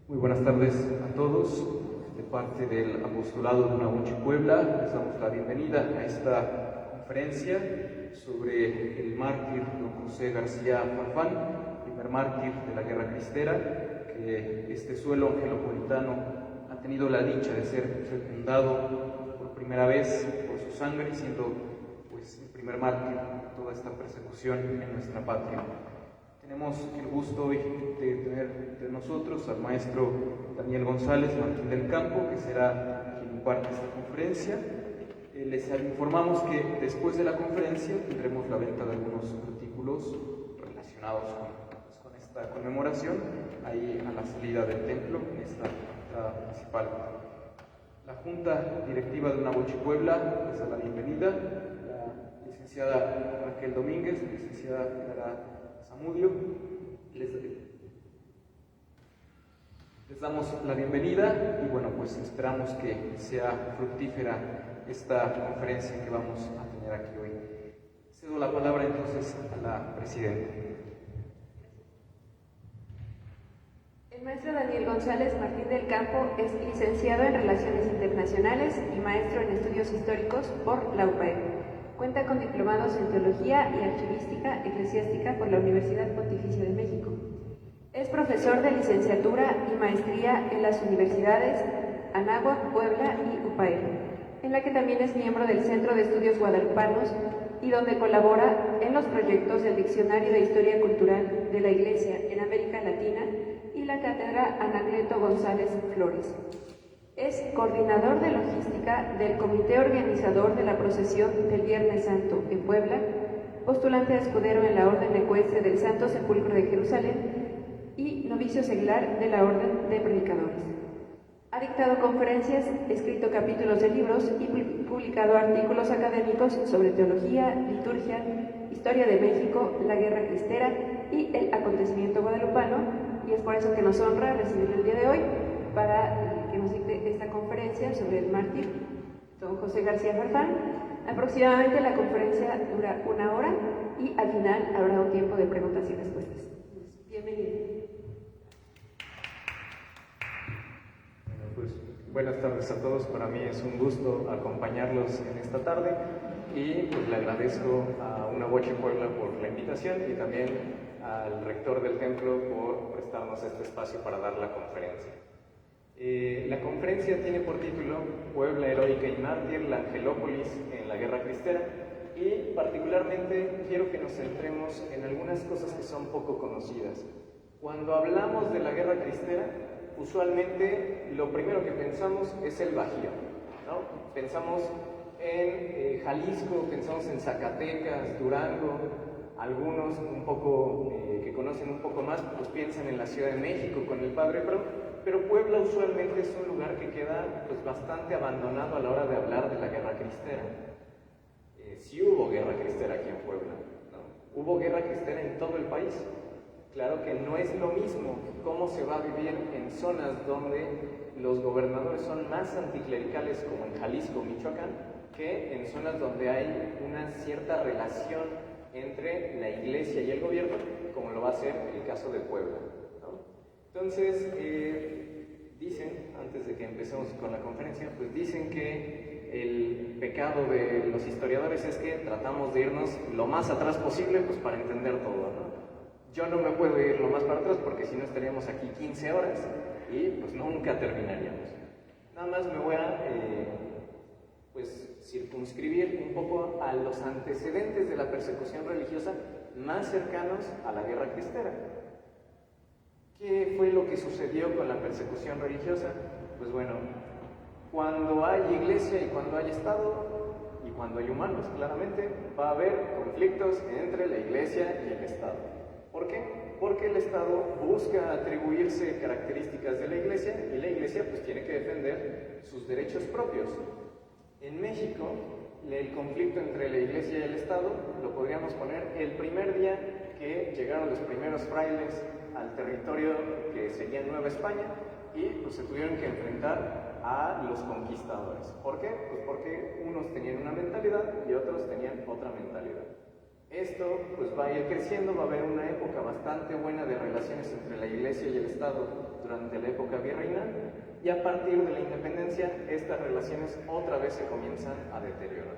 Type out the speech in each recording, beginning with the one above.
Muy buenas tardes a todos. De parte del Apostolado de Nahuchi Puebla, les damos la bienvenida a esta conferencia sobre el mártir don José García Farfán, primer mártir de la Guerra Cristera, que este suelo angelopolitano ha tenido la dicha de ser fecundado por primera vez por su sangre, siendo pues el primer mártir de toda esta persecución en nuestra patria. Tenemos el gusto hoy de tener entre nosotros al maestro Daniel González Martín del Campo, que será quien imparte esta conferencia. Les informamos que después de la conferencia tendremos la venta de algunos artículos relacionados con esta conmemoración, ahí a la salida del templo, en esta entrada principal. La Junta Directiva de Nahuchi Puebla les da la bienvenida, la licenciada Raquel Domínguez, la licenciada Clara Zamudio, les damos la bienvenida y bueno, pues esperamos que sea fructífera esta conferencia que vamos a tener aquí hoy. Cedo la palabra entonces a la presidenta. El maestro Daniel González Martín del Campo es licenciado en Relaciones Internacionales y maestro en Estudios Históricos por la UPAEP. Cuenta con diplomados en Teología y Archivística Eclesiástica por la Universidad Pontificia de México. Es profesor de licenciatura y maestría en las universidades Anáhuac, Puebla y UPAEP, en la que también es miembro del Centro de Estudios Guadalupanos y donde colabora en los proyectos del Diccionario de Historia Cultural de la Iglesia en América Latina y la Cátedra Anacleto González Flores. Es coordinador de logística del comité organizador de la procesión del Viernes Santo en Puebla, postulante a escudero en la Orden Ecuestre del Santo Sepulcro de Jerusalén y novicio seglar de la Orden de Predicadores. Ha dictado conferencias, escrito capítulos de libros y publicado artículos académicos sobre teología, liturgia, historia de México, la Guerra Cristera y el acontecimiento guadalupano, y es por eso que nos honra recibirlo el día de hoy para que nos dicte esta conferencia sobre el mártir don José García Farfán. Aproximadamente la conferencia dura 1 hora y al final habrá un tiempo de preguntas y respuestas. Bienvenido. Pues, buenas tardes a todos, para mí es un gusto acompañarlos en esta tarde y pues le agradezco a Nahuchi Puebla por la invitación y también al rector del templo por prestarnos este espacio para dar la conferencia. La conferencia tiene por título Puebla heroica y mártir, la Angelópolis en la Guerra Cristera, y particularmente quiero que nos centremos en algunas cosas que son poco conocidas. Cuando hablamos de la Guerra Cristera, usualmente lo primero que pensamos es el Bajío, ¿no? Pensamos en Jalisco, pensamos en Zacatecas, Durango, algunos un poco que conocen un poco más, pues piensan en la Ciudad de México con el Padre Pro, pero Puebla usualmente es un lugar que queda pues bastante abandonado a la hora de hablar de la Guerra Cristera. Sí hubo Guerra Cristera aquí en Puebla, ¿no? Hubo Guerra Cristera en todo el país. Claro que no es lo mismo cómo se va a vivir en zonas donde los gobernadores son más anticlericales, como en Jalisco, Michoacán, que en zonas donde hay una cierta relación entre la iglesia y el gobierno, como lo va a ser el caso de Puebla, ¿no? Entonces, dicen, antes de que empecemos con la conferencia, pues dicen que el pecado de los historiadores es que tratamos de irnos lo más atrás posible pues para entender todo, ¿no? Yo no me puedo ir lo más para atrás porque si no estaríamos aquí 15 horas y pues nunca terminaríamos. Nada más me voy a pues circunscribir un poco a los antecedentes de la persecución religiosa más cercanos a la Guerra Cristera. ¿Qué fue lo que sucedió con la persecución religiosa? Pues bueno, cuando hay iglesia y cuando hay Estado y cuando hay humanos, claramente va a haber conflictos entre la iglesia y el Estado. ¿Por qué? Porque el Estado busca atribuirse características de la iglesia y la iglesia pues tiene que defender sus derechos propios. En México, el conflicto entre la iglesia y el Estado lo podríamos poner el primer día que llegaron los primeros frailes al territorio que sería Nueva España y pues se tuvieron que enfrentar a los conquistadores. ¿Por qué? Pues porque unos tenían una mentalidad y otros tenían otra mentalidad. Esto pues va a ir creciendo, va a haber una época bastante buena de relaciones entre la Iglesia y el Estado durante la época virreinal, y a partir de la independencia estas relaciones otra vez se comienzan a deteriorar.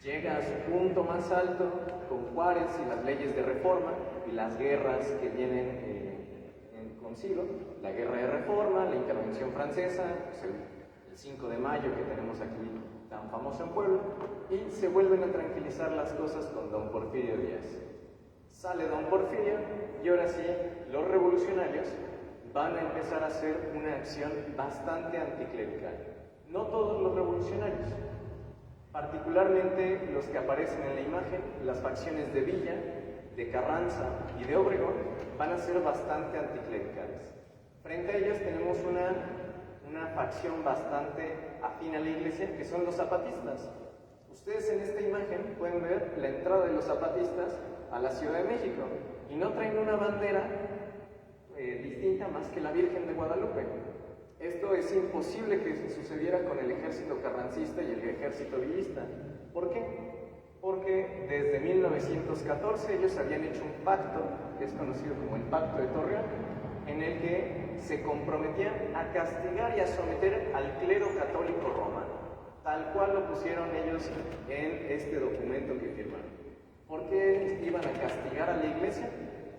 Llega a su punto más alto con Juárez y las leyes de reforma y las guerras que vienen consigo, la guerra de reforma, la intervención francesa, pues el 5 de mayo que tenemos aquí tan famoso en Puebla, y se vuelven a tranquilizar las cosas con don Porfirio Díaz. Sale don Porfirio y ahora sí los revolucionarios van a empezar a hacer una acción bastante anticlerical. No todos los revolucionarios, particularmente los que aparecen en la imagen, las facciones de Villa, de Carranza y de Obregón, van a ser bastante anticlericales. Frente a ellos tenemos una facción bastante afín a la Iglesia, que son los zapatistas. Ustedes en esta imagen pueden ver la entrada de los zapatistas a la Ciudad de México, y no traen una bandera distinta más que la Virgen de Guadalupe. Esto es imposible que sucediera con el ejército carrancista y el ejército villista. ¿Por qué? Porque desde 1914 ellos habían hecho un pacto, que es conocido como el Pacto de Torreón, en el que se comprometían a castigar y a someter al clero católico romano, tal cual lo pusieron ellos en este documento que firmaron. ¿Por qué iban a castigar a la Iglesia?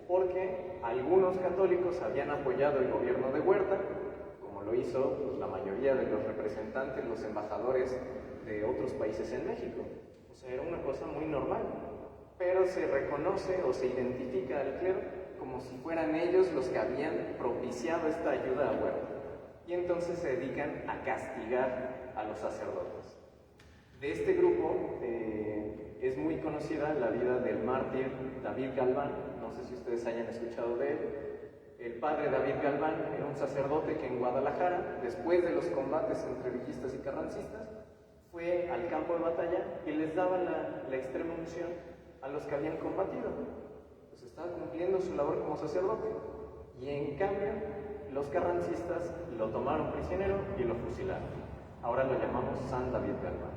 Porque algunos católicos habían apoyado el gobierno de Huerta, como lo hizo pues, la mayoría de los representantes, los embajadores de otros países en México. O sea, era una cosa muy normal, pero se reconoce o se identifica al clero como si fueran ellos los que habían propiciado esta ayuda a Huerta. Y entonces se dedican a castigar a los sacerdotes. De este grupo es muy conocida la vida del mártir David Galván. No sé si ustedes hayan escuchado de él. El padre David Galván era un sacerdote que en Guadalajara, después de los combates entre villistas y carrancistas, fue al campo de batalla y les daba la extrema unción a los que habían combatido. Pues estaba cumpliendo su labor como sacerdote. Y en cambio, los carrancistas lo tomaron prisionero y lo fusilaron. Ahora lo llamamos San David Galván.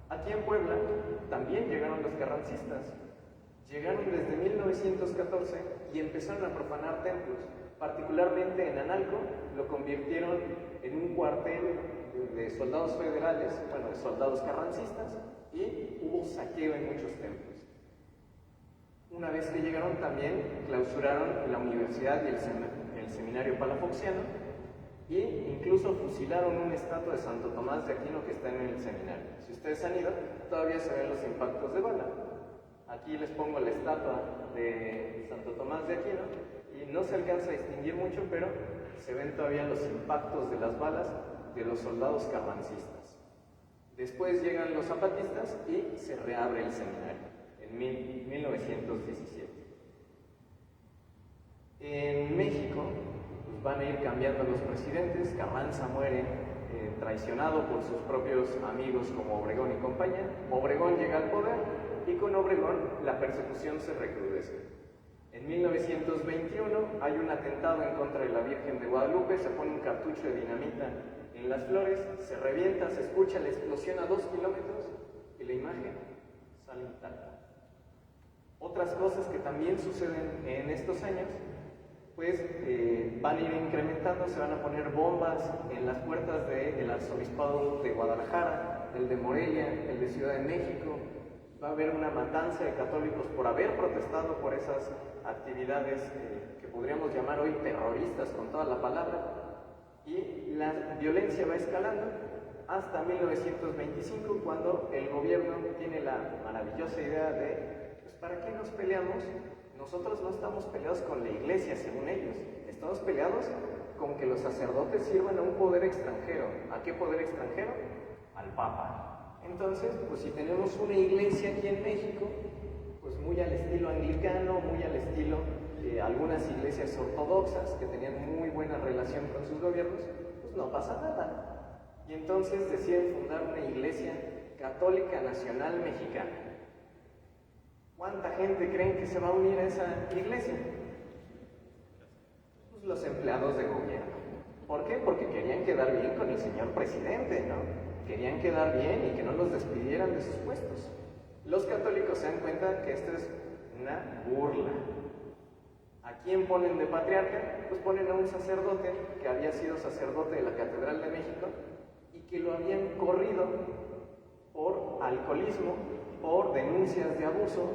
Aquí en Puebla también llegaron los carrancistas. Llegaron desde 1914 y empezaron a profanar templos. Particularmente en Analco lo convirtieron en un cuartel de soldados federales, bueno, de soldados carrancistas, y hubo saqueo en muchos templos. Una vez que llegaron también clausuraron la universidad y el seminario palafoxiano, e incluso fusilaron una estatua de Santo Tomás de Aquino que está en el seminario. Si ustedes han ido, todavía se ven los impactos de bala. Aquí les pongo la estatua de Santo Tomás de Aquino y no se alcanza a distinguir mucho, pero se ven todavía los impactos de las balas de los soldados carrancistas. Después llegan los zapatistas y se reabre el seminario en 1917. En México pues van a ir cambiando los presidentes. Carranza muere traicionado por sus propios amigos como Obregón y compañía. Obregón llega al poder y con Obregón la persecución se recrudece. En 1921 hay un atentado en contra de la Virgen de Guadalupe, se pone un cartucho de dinamita en las flores, se revienta, se escucha la explosión a 2 kilómetros y la imagen sale intacta. Otras cosas que también suceden en estos años, pues van a ir incrementando, se van a poner bombas en las puertas del arzobispado de Guadalajara, el de Morelia, el de Ciudad de México. Va a haber una matanza de católicos por haber protestado por esas actividades que podríamos llamar hoy terroristas con toda la palabra, y la violencia va escalando hasta 1925, cuando el gobierno tiene la maravillosa idea de, pues ¿para qué nos peleamos? Nosotros no estamos peleados con la Iglesia, según ellos, estamos peleados con que los sacerdotes sirvan a un poder extranjero. ¿A qué poder extranjero? Al Papa. Entonces, pues si tenemos una iglesia aquí en México, pues muy al estilo anglicano, muy al estilo de algunas iglesias ortodoxas que tenían muy buena relación con sus gobiernos, pues no pasa nada. Y entonces deciden fundar una iglesia católica nacional mexicana. ¿Cuánta gente creen que se va a unir a esa iglesia? Pues los empleados de gobierno. ¿Por qué? Porque querían quedar bien con el señor presidente, ¿no? Querían quedar bien y que no los despidieran de sus puestos. Los católicos se dan cuenta que esto es una burla. ¿A quién ponen de patriarca? Pues ponen a un sacerdote que había sido sacerdote de la Catedral de México y que lo habían corrido por alcoholismo, por denuncias de abuso,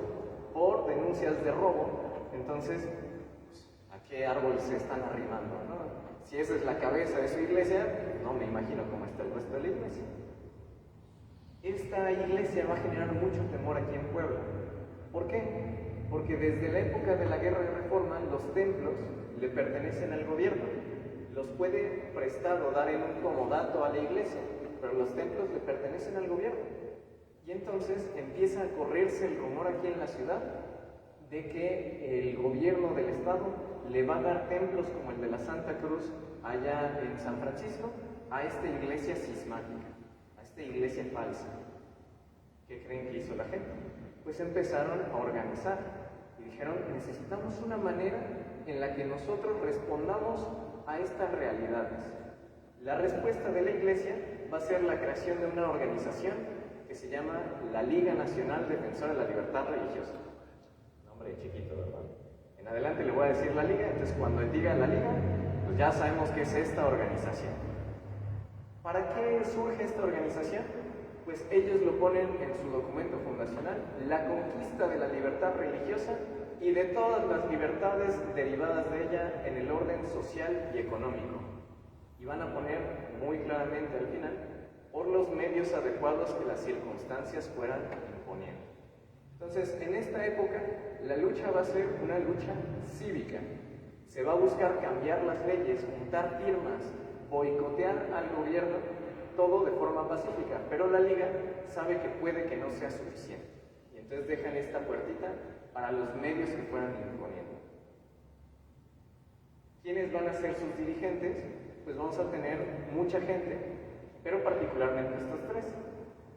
por denuncias de robo. Entonces, pues, ¿a qué árbol se están arrimando, no? Si esa es la cabeza de su iglesia, no me imagino cómo está el resto de la iglesia. Esta iglesia va a generar mucho temor aquí en Puebla. ¿Por qué? Porque desde la época de la Guerra de Reforma, los templos le pertenecen al gobierno. Los puede prestar o dar en un comodato a la iglesia, pero los templos le pertenecen al gobierno. Y entonces empieza a correrse el rumor aquí en la ciudad de que el gobierno del estado le va a dar templos como el de la Santa Cruz allá en San Francisco a esta iglesia cismática, a esta iglesia falsa. ¿Qué creen que hizo la gente? Pues empezaron a organizar y dijeron, necesitamos una manera en la que nosotros respondamos a estas realidades. La respuesta de la iglesia va a ser la creación de una organización que se llama la Liga Nacional Defensora de la Libertad Religiosa. Nombre chiquito, ¿verdad? En adelante le voy a decir la Liga, entonces cuando diga la Liga, pues ya sabemos qué es esta organización. ¿Para qué surge esta organización? Pues ellos lo ponen en su documento fundacional, la conquista de la libertad religiosa y de todas las libertades derivadas de ella en el orden social y económico. Y van a poner muy claramente al final, por los medios adecuados que las circunstancias fueran imponiendo. Entonces, en esta época, la lucha va a ser una lucha cívica. Se va a buscar cambiar las leyes, juntar firmas, boicotear al gobierno, todo de forma pacífica, pero la Liga sabe que puede que no sea suficiente. Y entonces dejan esta puertita para los medios que fueran imponiendo. ¿Quiénes van a ser sus dirigentes? Pues vamos a tener mucha gente, pero particularmente estos tres.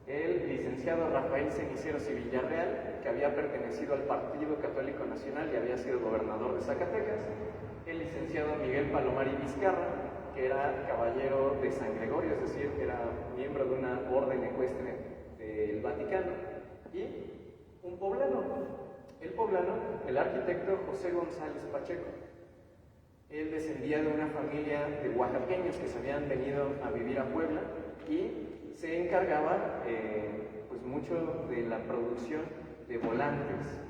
El licenciado Rafael Ceniceros y Villarreal, que había pertenecido al Partido Católico Nacional y había sido gobernador de Zacatecas. El licenciado Miguel Palomar y Vizcarra, que era caballero de San Gregorio, es decir, era miembro de una orden ecuestre del Vaticano. Y un poblano, el arquitecto José González Pacheco. Él descendía de una familia de oaxaqueños que se habían venido a vivir a Puebla y se encargaba pues mucho de la producción de volantes.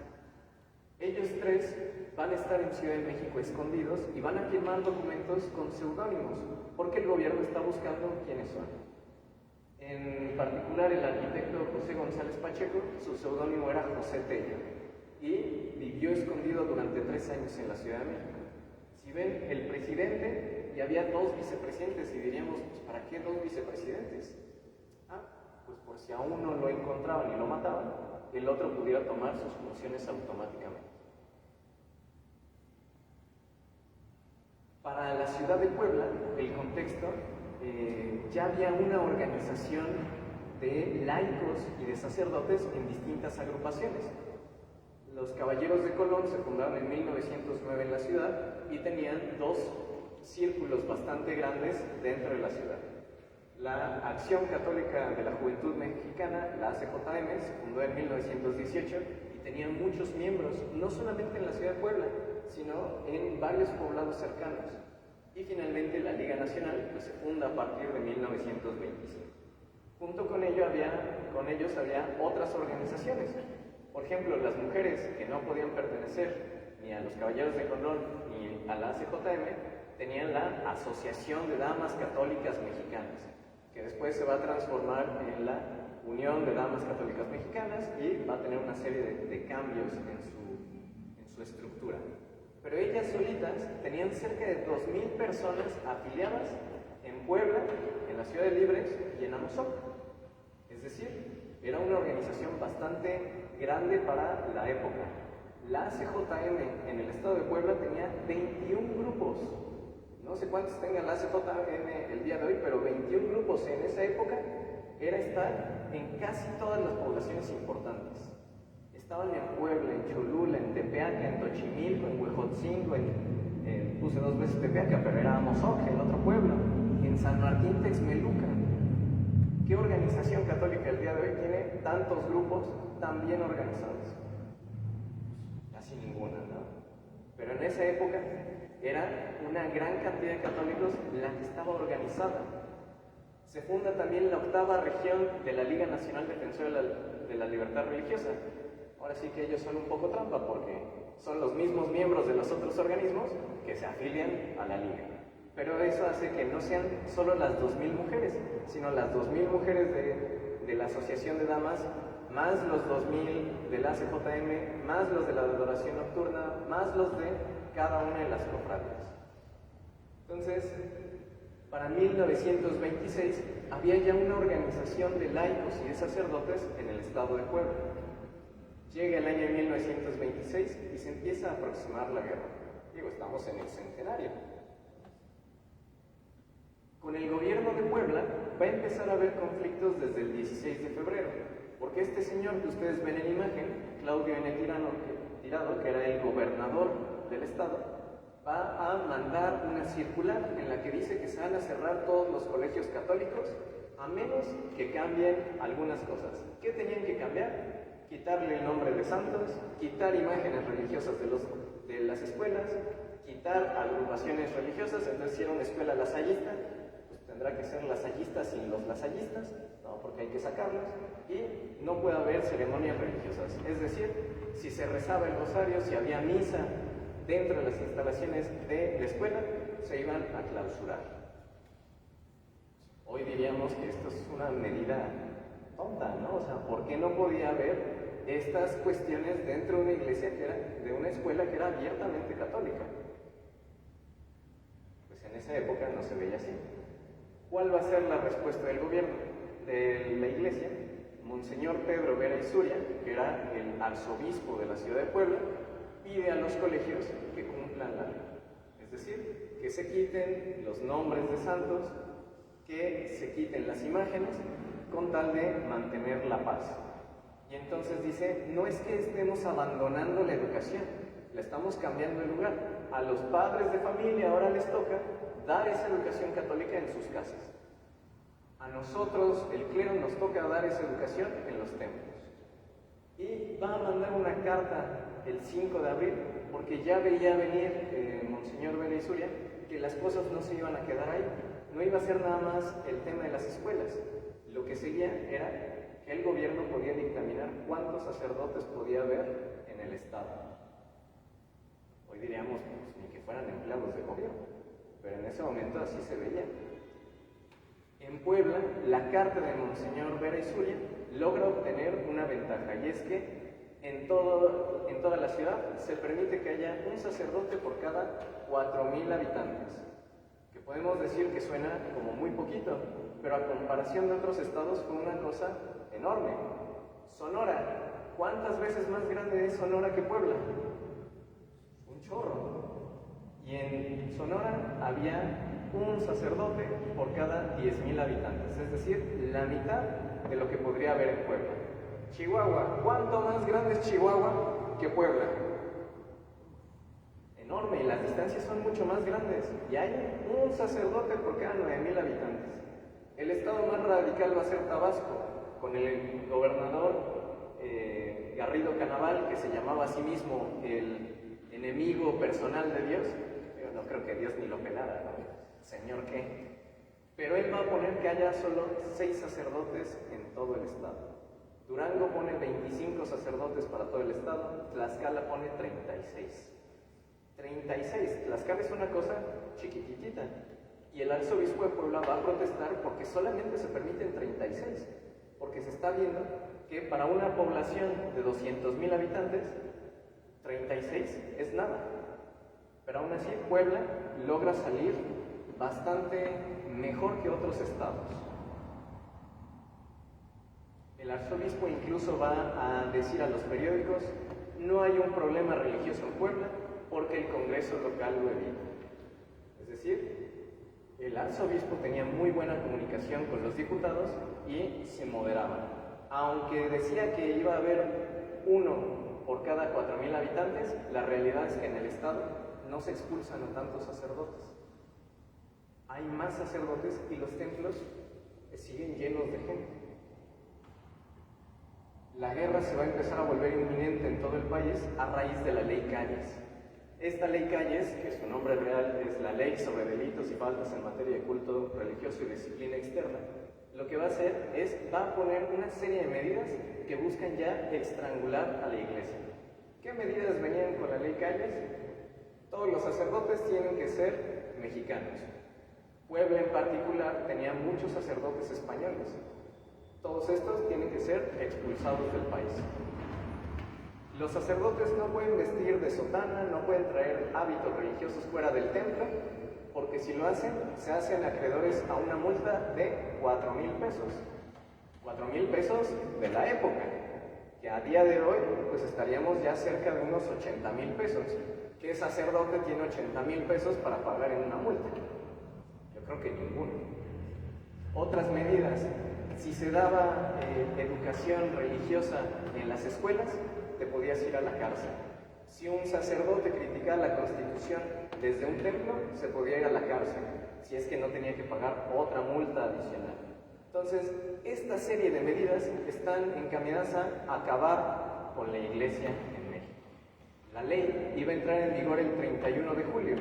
Ellos tres van a estar en Ciudad de México escondidos y van a firmar documentos con seudónimos, porque el gobierno está buscando quiénes son. En particular, el arquitecto José González Pacheco, su seudónimo era José Tello, y vivió escondido durante 3 años en la Ciudad de México. Si ven, el presidente, y había 2 vicepresidentes, y diríamos, pues, ¿para qué 2 vicepresidentes? Pues por si a uno lo encontraban y lo mataban, el otro pudiera tomar sus funciones automáticamente. Para la ciudad de Puebla, el contexto, ya había una organización de laicos y de sacerdotes en distintas agrupaciones. Los Caballeros de Colón se fundaron en 1909 en la ciudad y tenían 2 círculos bastante grandes dentro de la ciudad. La Acción Católica de la Juventud Mexicana, la ACJM, se fundó en 1918 y tenía muchos miembros, no solamente en la ciudad de Puebla, sino en varios poblados cercanos. Y finalmente la Liga Nacional, pues, se funda a partir de 1925. Junto con ellos había otras organizaciones. Por ejemplo, las mujeres que no podían pertenecer ni a los Caballeros de Colón ni a la ACJM tenían la Asociación de Damas Católicas Mexicanas, que después se va a transformar en la Unión de Damas Católicas Mexicanas y va a tener una serie de cambios en su estructura. Pero ellas solitas tenían cerca de 2,000 personas afiliadas en Puebla, en la Ciudad de Libres y en Amozoc. Es decir, era una organización bastante grande para la época. La ACJM en el estado de Puebla tenía 21 grupos. No sé cuántos tenga la ACJM el día de hoy, pero 21 grupos en esa época era estar en casi todas las poblaciones importantes. Estaban en Puebla, en Cholula, en Tepeaca, en Tochimilco, en Huejotzingo, puse 2 veces Tepeaca, pero era Amozoc, el otro pueblo, en San Martín Texmelucan. ¿Qué organización católica el día de hoy tiene tantos grupos tan bien organizados? Casi ninguna, ¿no? Pero en esa época era una gran cantidad de católicos la que estaba organizada. Se funda también la 8ª región de la Liga Nacional Defensora de la Libertad Religiosa. Ahora sí que ellos son un poco trampa porque son los mismos miembros de los otros organismos que se afilian a la Liga. Pero eso hace que no sean solo las 2000 mujeres, sino las 2000 mujeres de la Asociación de Damas, más los 2000 del ACJM, más los de la Adoración Nocturna, más los de cada una de las cofradías. Entonces, para 1926 había ya una organización de laicos y de sacerdotes en el estado de Puebla. Llega el año 1926 y se empieza a aproximar la guerra. Digo, estamos en el centenario. Con el gobierno de Puebla va a empezar a haber conflictos desde el 16 de febrero, porque este señor que ustedes ven en imagen, Claudio N. Tirado, que era el gobernador del estado, va a mandar una circular en la que dice que se van a cerrar todos los colegios católicos a menos que cambien algunas cosas. ¿Qué tenían que cambiar? Quitarle el nombre de santos, quitar imágenes religiosas de las escuelas, quitar agrupaciones religiosas. Entonces, si era una escuela lasallista, pues tendrá que ser lasallista sin los lasallistas, ¿no? Porque hay que sacarlos, y no puede haber ceremonias religiosas. Es decir, si se rezaba el rosario, si había misa dentro de las instalaciones de la escuela, se iban a clausurar. Hoy diríamos que esto es una medida tonta, ¿no? O sea, ¿por qué no podía haber estas cuestiones dentro de una iglesia que era, de una escuela que era abiertamente católica? Pues en esa época no se veía así. ¿Cuál va a ser la respuesta del gobierno, de la iglesia? Monseñor Pedro Vera y Suria, que era el arzobispo de la ciudad de Puebla, pide a los colegios que cumplan la ley. Es decir, que se quiten los nombres de santos, que se quiten las imágenes, con tal de mantener la paz. Y entonces dice, no es que estemos abandonando la educación, la estamos cambiando de lugar. A los padres de familia ahora les toca dar esa educación católica en sus casas. A nosotros, el clero, nos toca dar esa educación en los templos. Y va a mandar una carta el 5 de abril, porque ya veía venir Monseñor Beneisuria que las cosas no se iban a quedar ahí. No iba a ser nada más el tema de las escuelas. Lo que seguía era que el gobierno podía dictaminar cuántos sacerdotes podía haber en el estado. Hoy diríamos, pues, ni que fueran empleados de gobierno, pero en ese momento así se veía. En Puebla, la carta de Monseñor Vera y Suria logra obtener una ventaja, y es que en toda la ciudad se permite que haya un sacerdote por cada 4000 habitantes, que podemos decir que suena como muy poquito, pero a comparación de otros estados fue una cosa enorme. Sonora, ¿cuántas veces más grande es Sonora que Puebla? Un chorro. Y en Sonora había un sacerdote por cada 10,000 habitantes, es decir, la mitad de lo que podría haber en Puebla. Chihuahua, ¿cuánto más grande es Chihuahua que Puebla? Enorme, y las distancias son mucho más grandes, y hay un sacerdote por cada 9,000 habitantes. El estado más radical va a ser Tabasco, con el gobernador Garrido Canaval, que se llamaba a sí mismo el enemigo personal de Dios. Yo no creo que Dios ni lo pelara, ¿no? Señor, ¿qué? Pero él va a poner que haya solo 6 sacerdotes en todo el estado. Durango pone 25 sacerdotes para todo el estado, Tlaxcala pone 36. 36, Tlaxcala es una cosa chiquititita. Y el arzobispo de Puebla va a protestar porque solamente se permiten 36, porque se está viendo que para una población de 200,000 habitantes, 36 es nada. Pero aún así, Puebla logra salir bastante mejor que otros estados. El arzobispo incluso va a decir a los periódicos, no hay un problema religioso en Puebla porque el Congreso local lo evita. Es decir, el arzobispo tenía muy buena comunicación con los diputados y se moderaba. Aunque decía que iba a haber uno por cada 4,000 habitantes, la realidad es que en el estado no se expulsan a tantos sacerdotes. Hay más sacerdotes y los templos siguen llenos de gente. La guerra se va a empezar a volver inminente en todo el país a raíz de la Ley Calles. Esta Ley Calles, que su nombre real es la Ley sobre Delitos y Faltas en Materia de Culto Religioso y Disciplina Externa, lo que va a hacer es, va a poner una serie de medidas que buscan ya estrangular a la Iglesia. ¿Qué medidas venían con la Ley Calles? Todos los sacerdotes tienen que ser mexicanos. Puebla en particular tenía muchos sacerdotes españoles. Todos estos tienen que ser expulsados del país. Los sacerdotes no pueden vestir de sotana, no pueden traer hábitos religiosos fuera del templo, porque si lo hacen, se hacen acreedores a una multa de 4,000 pesos. 4,000 pesos de la época, que a día de hoy pues estaríamos ya cerca de unos 80,000 pesos. ¿Qué sacerdote tiene 80,000 pesos para pagar en una multa? Yo creo que ninguno. Otras medidas: si se daba educación religiosa en las escuelas, te podías ir a la cárcel. Si un sacerdote criticaba la Constitución desde un templo, se podía ir a la cárcel, si es que no tenía que pagar otra multa adicional. Entonces, esta serie de medidas están encaminadas a acabar con la Iglesia en México. La ley iba a entrar en vigor el 31 de julio.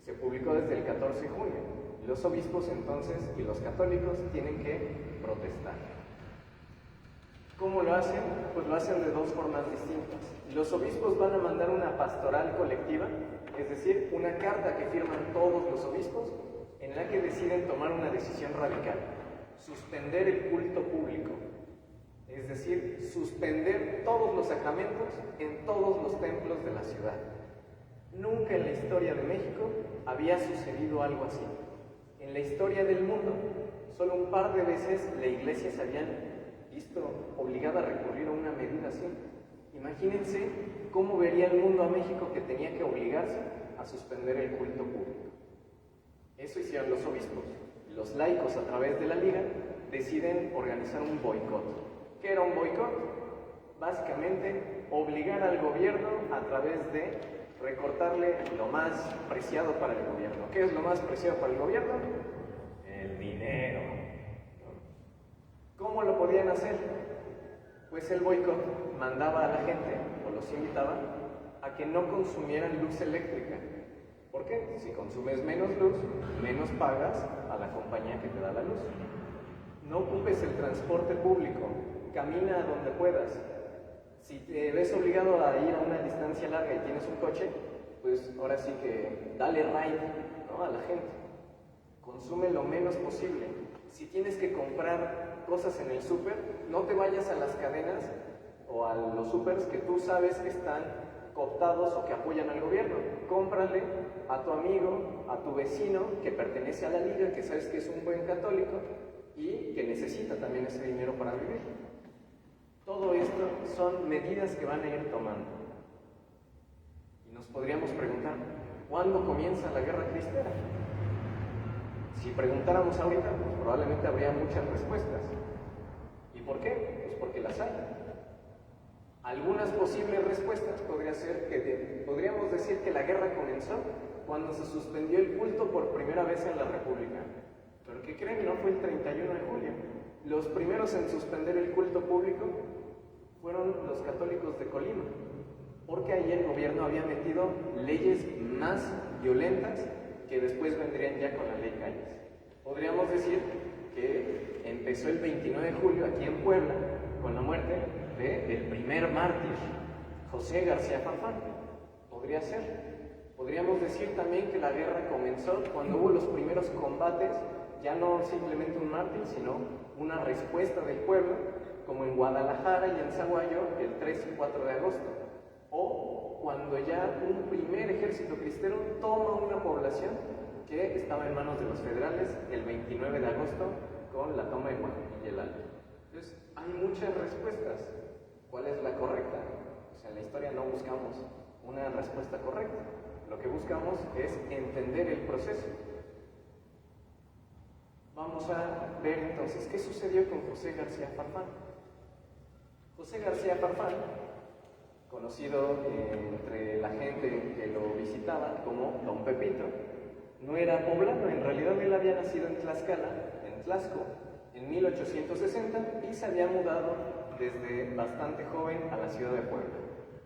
Se publicó desde el 14 de junio. Los obispos entonces y los católicos tienen que protestar. ¿Cómo lo hacen? Pues lo hacen de dos formas distintas. Los obispos van a mandar una pastoral colectiva, es decir, una carta que firman todos los obispos, en la que deciden tomar una decisión radical: suspender el culto público, es decir, suspender todos los sacramentos en todos los templos de la ciudad. Nunca en la historia de México había sucedido algo así. En la historia del mundo, solo un par de veces la Iglesia se había visto obligada a recurrir a una medida así. Imagínense cómo vería el mundo a México, que tenía que obligarse a suspender el culto público. Eso hicieron los obispos. Los laicos, a través de la Liga, deciden organizar un boicot. ¿Qué era un boicot? Básicamente, obligar al gobierno a través de recortarle lo más preciado para el gobierno. ¿Qué es lo más preciado para el gobierno? El dinero. ¿Cómo lo podían hacer? Pues el boicot mandaba a la gente, o los invitaba, a que no consumieran luz eléctrica. ¿Por qué? Si consumes menos luz, menos pagas a la compañía que te da la luz. No ocupes el transporte público, camina a donde puedas. Si te ves obligado a ir a una distancia larga y tienes un coche, pues ahora sí que dale ride, ¿no?, a la gente. Consume lo menos posible. Si tienes que comprar cosas en el súper, no te vayas a las cadenas o a los súpers que tú sabes que están cooptados o que apoyan al gobierno. Cómprale a tu amigo, a tu vecino que pertenece a la Liga, que sabes que es un buen católico y que necesita también ese dinero para vivir. Todo esto son medidas que van a ir tomando. Y nos podríamos preguntar, ¿cuándo comienza la guerra cristera? Si preguntáramos ahorita, pues probablemente habría muchas respuestas. ¿Y por qué? Pues porque las hay. Algunas posibles respuestas podría ser que podríamos decir que la guerra comenzó cuando se suspendió el culto por primera vez en la República. Pero ¿qué creen? No fue el 31 de julio. Los primeros en suspender el culto público fueron los católicos de Colima, porque ahí el gobierno había metido leyes más violentas que después vendrían ya con la Ley Calles. Podríamos decir que empezó el 29 de julio aquí en Puebla con la muerte del primer mártir, José García Farfán. Podría ser. Podríamos decir también que la guerra comenzó cuando hubo los primeros combates, ya no simplemente un mártir, sino una respuesta del pueblo, como en Guadalajara y en Zaguayo el 3 y 4 de agosto. O cuando ya un primer ejército cristero toma una población que estaba en manos de los federales el 29 de agosto con la toma de Oaxaca y el Alto. Entonces, hay muchas respuestas. ¿Cuál es la correcta? Pues en la historia no buscamos una respuesta correcta. Lo que buscamos es entender el proceso. Vamos a ver entonces qué sucedió con José García Farfán. José García Farfán, conocido entre la gente que lo visitaba como Don Pepito, no era poblano. En realidad él había nacido en Tlaxcala, en Tlaxco, en 1860, y se había mudado desde bastante joven a la ciudad de Puebla.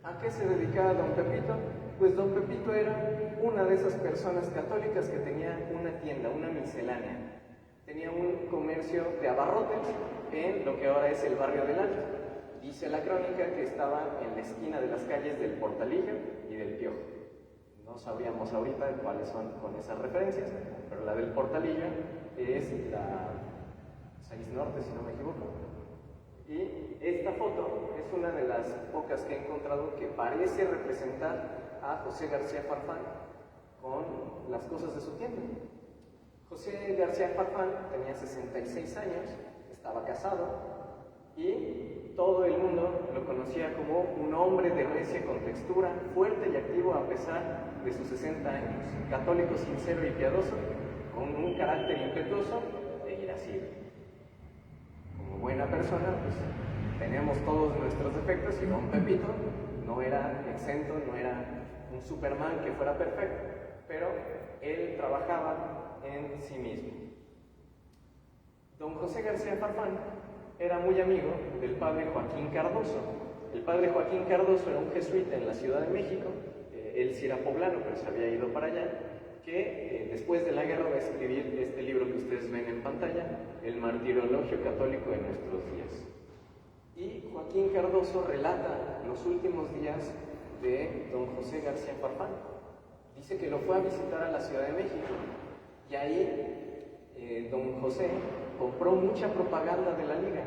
¿A qué se dedicaba don Pepito? Pues don Pepito era una de esas personas católicas que tenía una tienda, una miscelánea. Tenía un comercio de abarrotes en lo que ahora es el barrio del Alto. Dice la crónica que estaba en la esquina de las calles del Portalillo y del Piojo. No sabríamos ahorita cuáles son con esas referencias, pero la del Portalillo es la 6 Norte, si no me equivoco. Y esta foto es una de las pocas que he encontrado que parece representar a José García Farfán con las cosas de su tienda. José García Farfán tenía 66 años, estaba casado y todo el mundo lo conocía como un hombre de recia contextura, fuerte y activo a pesar de sus 60 años, católico sincero y piadoso, con un carácter impetuoso e irascible. Como buena persona, pues tenemos todos nuestros defectos y don Pepito no era exento, no era un Superman que fuera perfecto, pero él trabajaba en sí mismo. Don José García Farfán era muy amigo del padre Joaquín Cardoso. El padre Joaquín Cardoso era un jesuita en la Ciudad de México, él sí era poblano, pero se había ido para allá, que después de la guerra va a escribir este libro que ustedes ven en pantalla, El Martirologio Católico de Nuestros Días. Y Joaquín Cardoso relata los últimos días de don José García Farfán. Dice que lo fue a visitar a la Ciudad de México y ahí don José compró mucha propaganda de la Liga.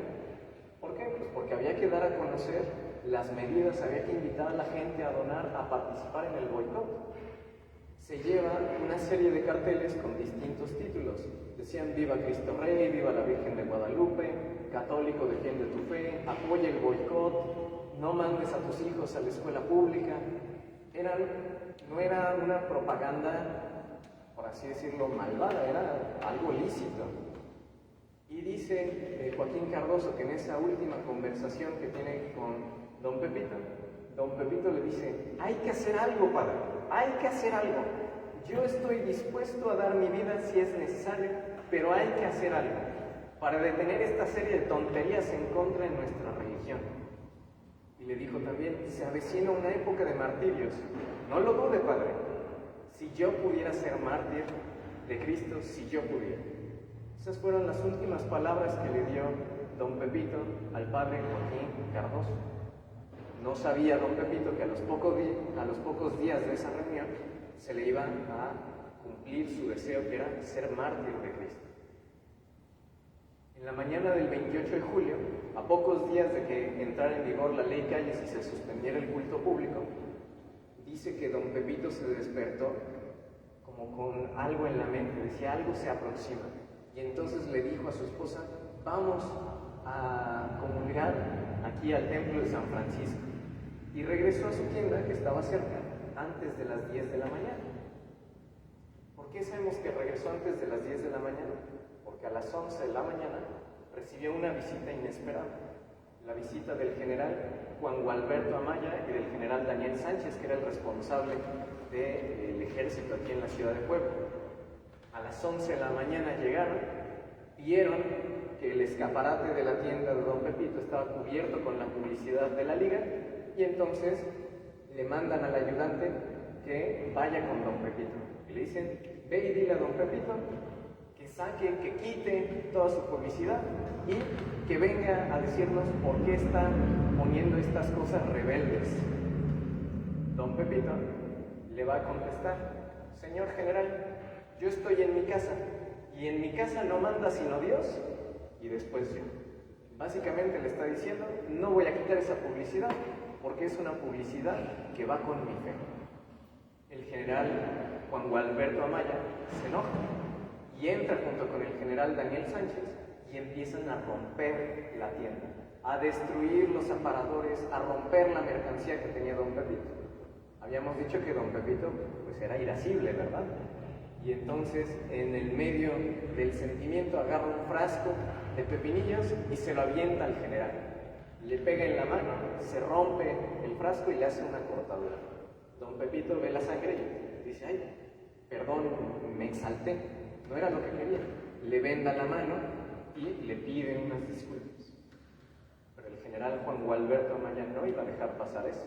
¿Por qué? Pues porque había que dar a conocer las medidas, había que invitar a la gente a donar, a participar en el boicot. Se lleva una serie de carteles con distintos títulos. Decían Viva Cristo Rey, Viva la Virgen de Guadalupe, Católico defiende tu fe, apoya el boicot, no mandes a tus hijos a la escuela pública. No era una propaganda, por así decirlo, malvada, era algo lícito. Y dice Joaquín Cardoso que en esa última conversación que tiene con don Pepito le dice: hay que hacer algo, padre, hay que hacer algo. Yo estoy dispuesto a dar mi vida si es necesario, pero hay que hacer algo para detener esta serie de tonterías en contra de nuestra religión. Y le dijo también: se avecina una época de martirios. No lo dude, padre. Si yo pudiera ser mártir de Cristo, si yo pudiera. Esas fueron las últimas palabras que le dio don Pepito al padre Joaquín Cardoso. No sabía don Pepito que a los pocos días de esa reunión se le iba a cumplir su deseo, que era ser mártir de Cristo. En la mañana del 28 de julio, a pocos días de que entrara en vigor la ley Calles y se suspendiera el culto público, dice que don Pepito se despertó como con algo en la mente, decía: algo se aproxima. Y entonces le dijo a su esposa: vamos a comulgar aquí al templo de San Francisco. Y regresó a su tienda, que estaba cerca, antes de las 10 de la mañana. ¿Por qué sabemos que regresó antes de las 10 de la mañana? Porque a las 11 de la mañana recibió una visita inesperada. La visita del general Juan Gualberto Amaya y del general Daniel Sánchez, que era el responsable del ejército aquí en la ciudad de Puebla. A las 11 de la mañana llegaron, vieron que el escaparate de la tienda de don Pepito estaba cubierto con la publicidad de la Liga, y entonces le mandan al ayudante que vaya con don Pepito. Y le dicen: ve y dile a don Pepito que saque, que quite toda su publicidad y que venga a decirnos por qué están poniendo estas cosas rebeldes. Don Pepito le va a contestar: señor general, yo estoy en mi casa, y en mi casa no manda sino Dios y después yo. Básicamente le está diciendo: no voy a quitar esa publicidad, porque es una publicidad que va con mi fe. El general Juan Gualberto Amaya se enoja y entra junto con el general Daniel Sánchez y empiezan a romper la tienda, a destruir los aparadores, a romper la mercancía que tenía don Pepito. Habíamos dicho que don Pepito pues era irascible, ¿verdad? Y entonces, en el medio del sentimiento, agarra un frasco de pepinillos y se lo avienta al general. Le pega en la mano, se rompe el frasco y le hace una cortadura. Don Pepito ve la sangre y dice: ay, perdón, me exalté, no era lo que quería. Le venda la mano y le pide unas disculpas. Pero el general Juan Gualberto Amaya no iba a dejar pasar eso.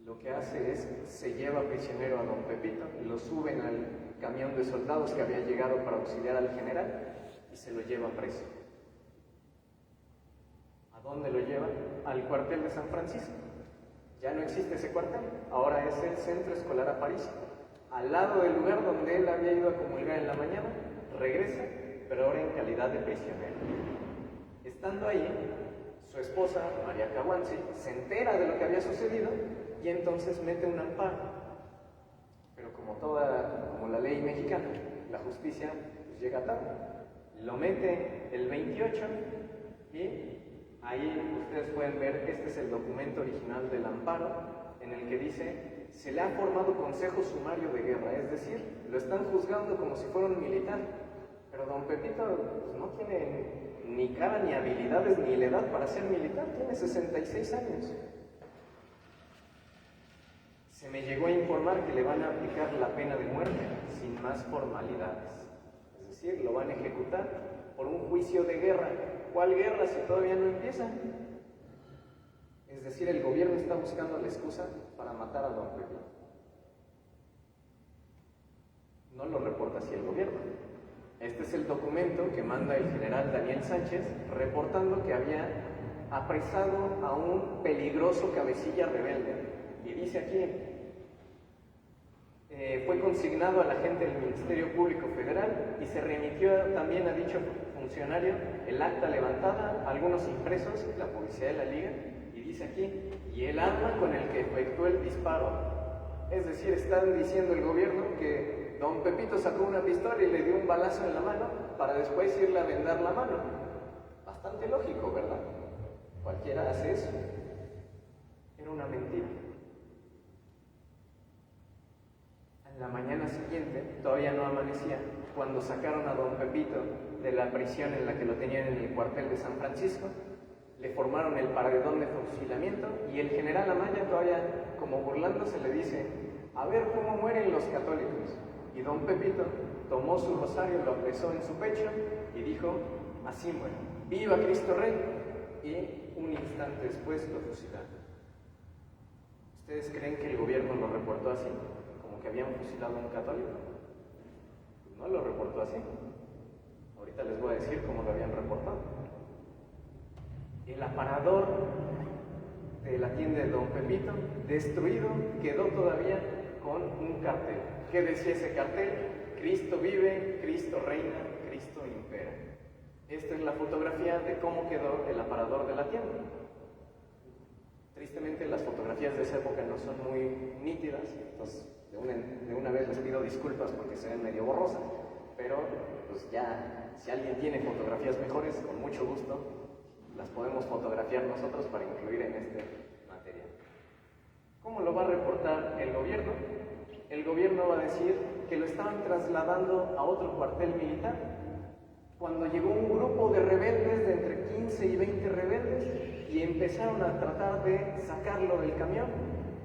Lo que hace es, se lleva prisionero a don Pepito, lo suben al camión de soldados que había llegado para auxiliar al general y se lo lleva preso. ¿A dónde lo lleva? Al cuartel de San Francisco. Ya no existe ese cuartel, ahora es el Centro Escolar Aparicio, al lado del lugar donde él había ido a comulgar en la mañana. Regresa, pero ahora en calidad de prisionero. Estando ahí, su esposa, María Caguanzi, se entera de lo que había sucedido y entonces mete un amparo. Pero como la ley mexicana, la justicia pues, llega tarde. Lo mete el 28 y ahí ustedes pueden ver, este es el documento original del amparo, en el que dice: se le ha formado consejo sumario de guerra, es decir, lo están juzgando como si fuera un militar. Pero don Pepito pues, no tiene ni cara, ni habilidades, ni la edad para ser militar, tiene 66 años. Se me llegó a informar que le van a aplicar la pena de muerte sin más formalidades. Es decir, lo van a ejecutar por un juicio de guerra. ¿Cuál guerra si todavía no empieza? Es decir, el gobierno está buscando la excusa para matar a don Pepito. No lo reporta así el gobierno. Este es el documento que manda el general Daniel Sánchez reportando que había apresado a un peligroso cabecilla rebelde. Y dice aquí, fue consignado a la gente del Ministerio Público Federal y se remitió también a dicho funcionario el acta levantada, algunos impresos, la policía de la Liga, y dice aquí, y el arma con el que efectuó el disparo. Es decir, están diciendo el gobierno que don Pepito sacó una pistola y le dio un balazo en la mano para después irle a vendar la mano. Bastante lógico, ¿verdad? Cualquiera hace eso. Era una mentira. En la mañana siguiente, todavía no amanecía, cuando sacaron a don Pepito de la prisión en la que lo tenían en el cuartel de San Francisco, le formaron el paredón de fusilamiento y el general Amaya, todavía como burlándose, le dice: a ver cómo mueren los católicos. Y don Pepito tomó su rosario, lo apresó en su pecho y dijo: así muere, ¡viva Cristo Rey! Y un instante después lo fusilaron. ¿Ustedes creen que el gobierno lo reportó así? ¿Como que habían fusilado a un católico? Pues no lo reportó así. Ahorita les voy a decir cómo lo habían reportado. El aparador de la tienda de don Pepito, destruido, quedó todavía con un cartel. ¿Qué decía ese cartel? Cristo vive, Cristo reina, Cristo impera. Esta es la fotografía de cómo quedó el aparador de la tienda. Tristemente las fotografías de esa época no son muy nítidas, entonces de una vez les pido disculpas porque se ven medio borrosas, pero pues ya, si alguien tiene fotografías mejores, con mucho gusto las podemos fotografiar nosotros para incluir en este material. ¿Cómo lo va a reportar el gobierno? El gobierno va a decir que lo estaban trasladando a otro cuartel militar. Cuando llegó un grupo de rebeldes, de entre 15 y 20 rebeldes, y empezaron a tratar de sacarlo del camión,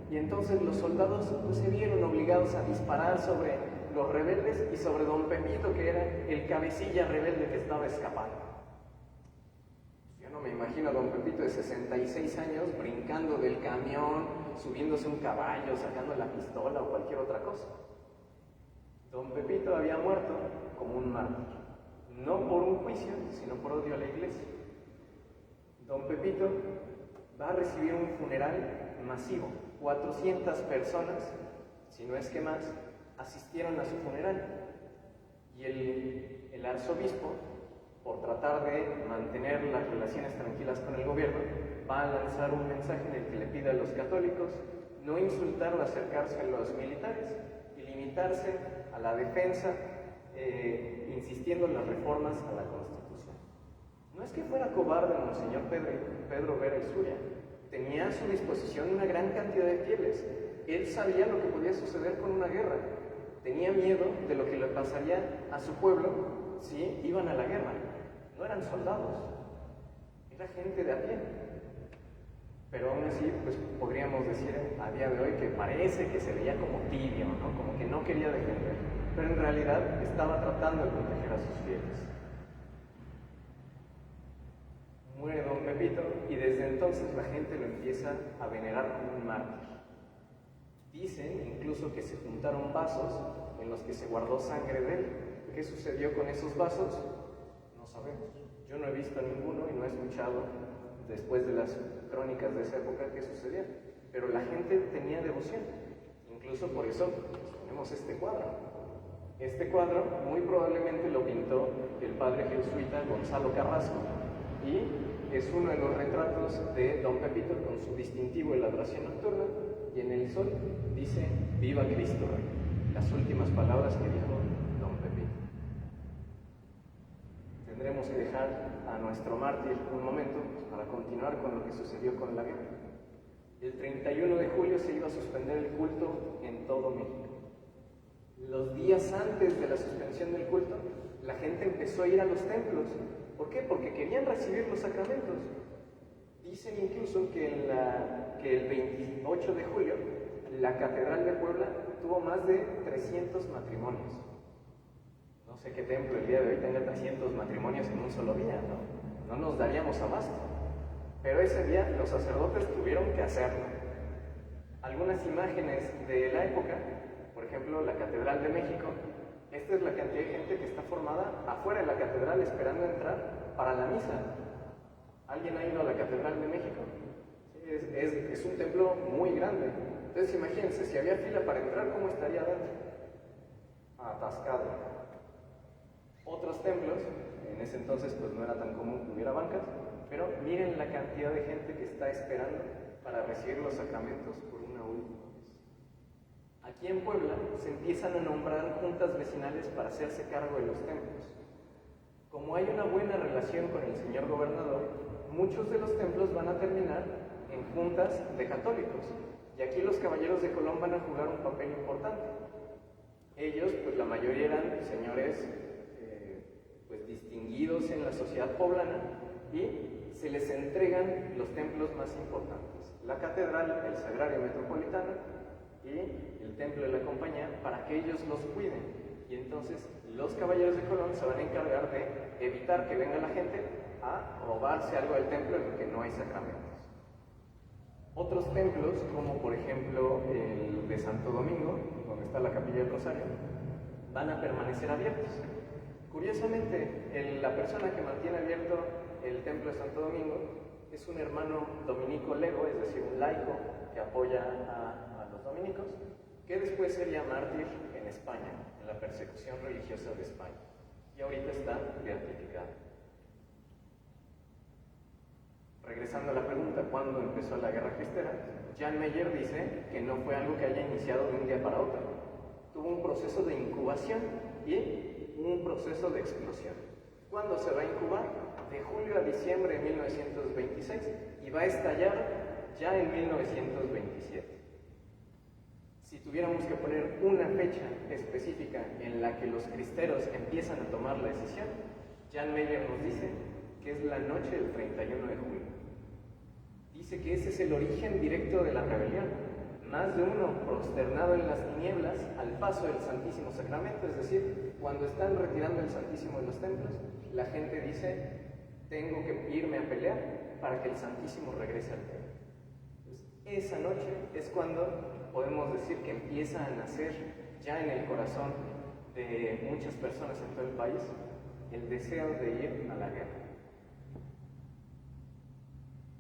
y entonces los soldados pues, se vieron obligados a disparar sobre los rebeldes y sobre don Pepito, que era el cabecilla rebelde que estaba escapando. Yo no me imagino a don Pepito de 66 años brincando del camión, subiéndose un caballo, sacando la pistola o cualquier otra cosa. Don Pepito había muerto como un mártir, no por un juicio, sino por odio a la iglesia. Don Pepito va a recibir un funeral masivo. 400 personas, si no es que más, asistieron a su funeral. Y el arzobispo, por tratar de mantener las relaciones tranquilas con el gobierno, va a lanzar un mensaje en el que le pide a los católicos no insultar o acercarse a los militares y limitarse a la defensa, insistiendo en las reformas a la Constitución. No es que fuera cobarde Monseñor Pedro Vera Isuria, tenía a su disposición una gran cantidad de fieles. Él sabía lo que podía suceder con una guerra, tenía miedo de lo que le pasaría a su pueblo si iban a la guerra. No eran soldados, era gente de a pie. Pero aún así, pues podríamos decir a día de hoy que parece que se veía como tibio, ¿no? Como que no quería defender, pero en realidad estaba tratando de proteger a sus fieles. Muere don Pepito y desde entonces la gente lo empieza a venerar como un mártir. Dicen incluso que se juntaron vasos en los que se guardó sangre de él. ¿Qué sucedió con esos vasos? No sabemos. Yo no he visto ninguno y no he escuchado después de las crónicas de esa época qué sucedía. Pero la gente tenía devoción. Incluso por eso tenemos este cuadro. Este cuadro muy probablemente lo pintó el padre jesuita Gonzalo Carrasco y es uno de los retratos de don Pepito con su distintivo de la adoración nocturna, y en el sol dice "Viva Cristo Rey", las últimas palabras que dijo don Pepito. Tendremos que dejar a nuestro mártir un momento para continuar con lo que sucedió con la guerra. El 31 de julio se iba a suspender el culto en todo México. Los días antes de la suspensión del culto, la gente empezó a ir a los templos. ¿Por qué? Porque querían recibir los sacramentos. Dicen incluso que el 28 de julio, la Catedral de Puebla tuvo más de 300 matrimonios. No sé qué templo el día de hoy tenga 300 matrimonios en un solo día, ¿no? No nos daríamos abasto. Pero ese día los sacerdotes tuvieron que hacerlo. Algunas imágenes de la época, por ejemplo, la Catedral de México, esta es la cantidad de gente que está formada afuera de la catedral esperando entrar para la misa. ¿Alguien ha ido a la Catedral de México? Es un templo muy grande. Entonces imagínense, si había fila para entrar, ¿cómo estaría adentro? Atascado. Otros templos, en ese entonces pues no era tan común que hubiera bancas, pero miren la cantidad de gente que está esperando para recibir los sacramentos por una última vez. Aquí en Puebla se empiezan a nombrar juntas vecinales para hacerse cargo de los templos. Como hay una buena relación con el señor gobernador, muchos de los templos van a terminar en juntas de católicos. Y aquí los caballeros de Colón van a jugar un papel importante. Ellos, pues la mayoría eran señores pues distinguidos en la sociedad poblana y se les entregan los templos más importantes. La catedral, el Sagrario Metropolitano y el Templo de la Compañía, para que ellos los cuiden. Y entonces los caballeros de Colón se van a encargar de evitar que venga la gente a robarse algo del templo en el que no hay sacramentos. Otros templos, como por ejemplo el de Santo Domingo, donde está la Capilla del Rosario, van a permanecer abiertos. Curiosamente, la persona que mantiene abierto el templo de Santo Domingo es un hermano dominico lego, es decir, un laico que apoya a los dominicos, que después sería mártir en España, en la persecución religiosa de España, y ahorita está beatificado. Regresando a la pregunta, ¿cuándo empezó la Guerra Cristera? Jan Meyer dice que no fue algo que haya iniciado de un día para otro. Tuvo un proceso de incubación y un proceso de explosión. ¿Cuándo se va a incubar? De julio a diciembre de 1926 y va a estallar ya en 1927. Si tuviéramos que poner una fecha específica en la que los cristeros empiezan a tomar la decisión, Jan Meyer nos dice que es la noche del 31 de julio. Dice que ese es el origen directo de la rebelión. Más de uno prosternado en las tinieblas al paso del Santísimo Sacramento, es decir, cuando están retirando el Santísimo de los templos, la gente dice, tengo que irme a pelear para que el Santísimo regrese al templo. Entonces, esa noche es cuando podemos decir que empieza a nacer ya en el corazón de muchas personas en todo el país el deseo de ir a la guerra.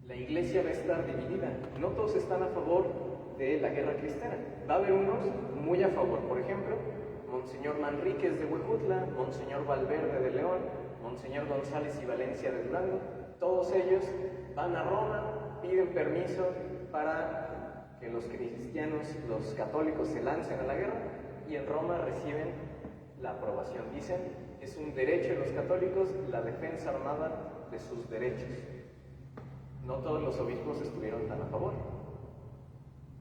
La iglesia va a estar dividida, no todos están a favor de la guerra cristera, va a haber unos muy a favor, por ejemplo, Monseñor Manríquez de Huejutla, Monseñor Valverde de León, Monseñor González y Valencia de Durango, todos ellos van a Roma, piden permiso para que los cristianos, los católicos se lancen a la guerra y en Roma reciben la aprobación. Dicen, es un derecho de los católicos la defensa armada de sus derechos. No todos los obispos estuvieron tan a favor.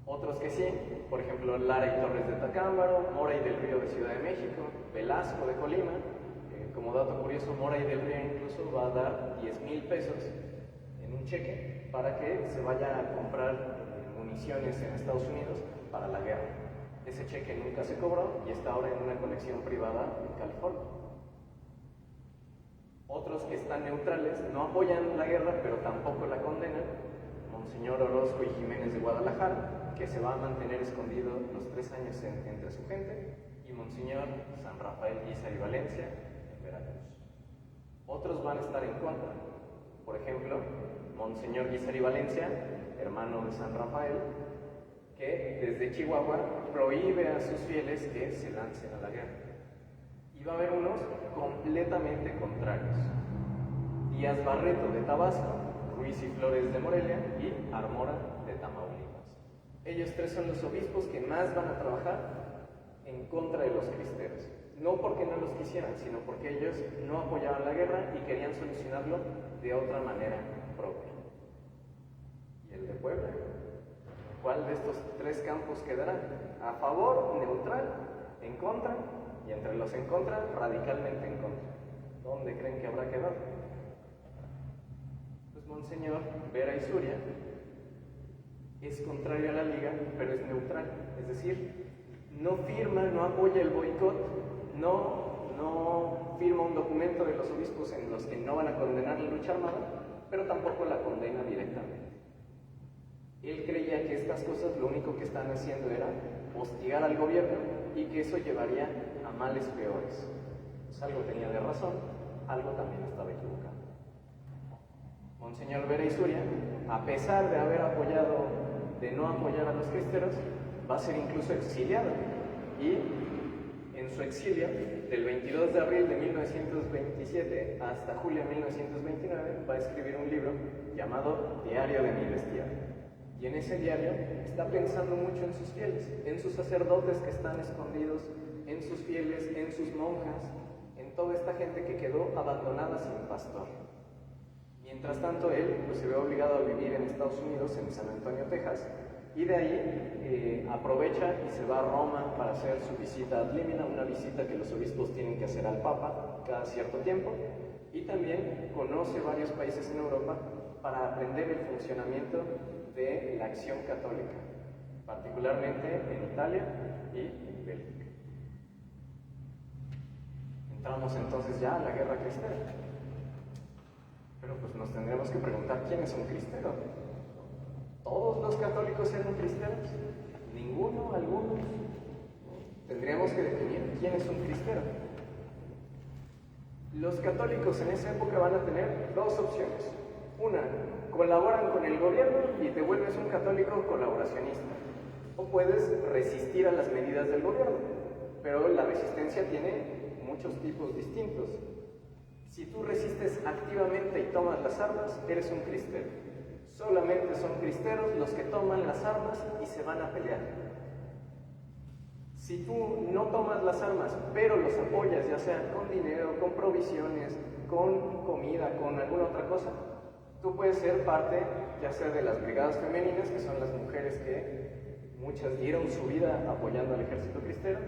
Otros que sí, por ejemplo, Lara y Torres de Tacámbaro, Mora y del Río de Ciudad de México, Velasco de Colima. Como dato curioso, Mora y del Río incluso va a dar 10,000 pesos en un cheque para que se vaya a comprar municiones en Estados Unidos para la guerra. Ese cheque nunca se cobró y está ahora en una colección privada en California. Otros que están neutrales no apoyan la guerra, pero tampoco la condenan. Monseñor Orozco y Jiménez de Guadalajara, que se va a mantener escondido los 3 años entre su gente, y Monseñor San Rafael Guízar y Valencia, en Veracruz. Otros van a estar en contra. Por ejemplo, Monseñor Guízar y Valencia, hermano de San Rafael, que desde Chihuahua prohíbe a sus fieles que se lancen a la guerra. Y va a haber unos completamente contrarios. Díaz Barreto de Tabasco, Ruiz y Flores de Morelia y Armora de Tamaulipas. Ellos 3 son los obispos que más van a trabajar en contra de los cristeros. No porque no los quisieran, sino porque ellos no apoyaban la guerra y querían solucionarlo de otra manera propia. ¿Y el de Puebla? ¿Cuál de estos 3 campos quedará? ¿A favor, neutral, en contra? Y entre los en contra, radicalmente en contra. ¿Dónde creen que habrá quedado? Pues Monseñor Vera Isuria es contrario a la Liga, pero es neutral. Es decir, no firma, no apoya el boicot, no firma un documento de los obispos en los que no van a condenar la lucha armada, pero tampoco la condena directamente. Él creía que estas cosas lo único que estaban haciendo era hostigar al gobierno y que eso llevaría a males peores. Pues algo tenía de razón, algo también estaba equivocado. Monseñor Vera Isuria, a pesar de haber de no apoyar a los cristeros, va a ser incluso exiliado. Y en su exilio, del 22 de abril de 1927 hasta julio de 1929, va a escribir un libro llamado Diario de mi destierro. Y en ese diario está pensando mucho en sus fieles, en sus sacerdotes que están escondidos, en sus fieles, en sus monjas, en toda esta gente que quedó abandonada sin pastor. Mientras tanto, él se ve obligado a vivir en Estados Unidos, en San Antonio, Texas, y de ahí aprovecha y se va a Roma para hacer su visita ad limina, una visita que los obispos tienen que hacer al Papa cada cierto tiempo, y también conoce varios países en Europa para aprender el funcionamiento de la acción católica, particularmente en Italia y en Bélgica. Entramos entonces ya a la guerra cristera. Pero pues nos tendremos que preguntar quién es un cristero. ¿Todos los católicos eran cristeros? ¿Ninguno? ¿Algunos? Tendríamos que definir quién es un cristero. Los católicos en esa época van a tener 2 opciones. Una, colaboran con el gobierno y te vuelves un católico colaboracionista. O puedes resistir a las medidas del gobierno. Pero la resistencia tiene muchos tipos distintos. Si tú resistes activamente y tomas las armas, eres un cristero. Solamente son cristeros los que toman las armas y se van a pelear. Si tú no tomas las armas, pero los apoyas, ya sea con dinero, con provisiones, con comida, con alguna otra cosa, tú puedes ser parte, ya sea de las brigadas femeninas, que son las mujeres que muchas dieron su vida apoyando al ejército cristero,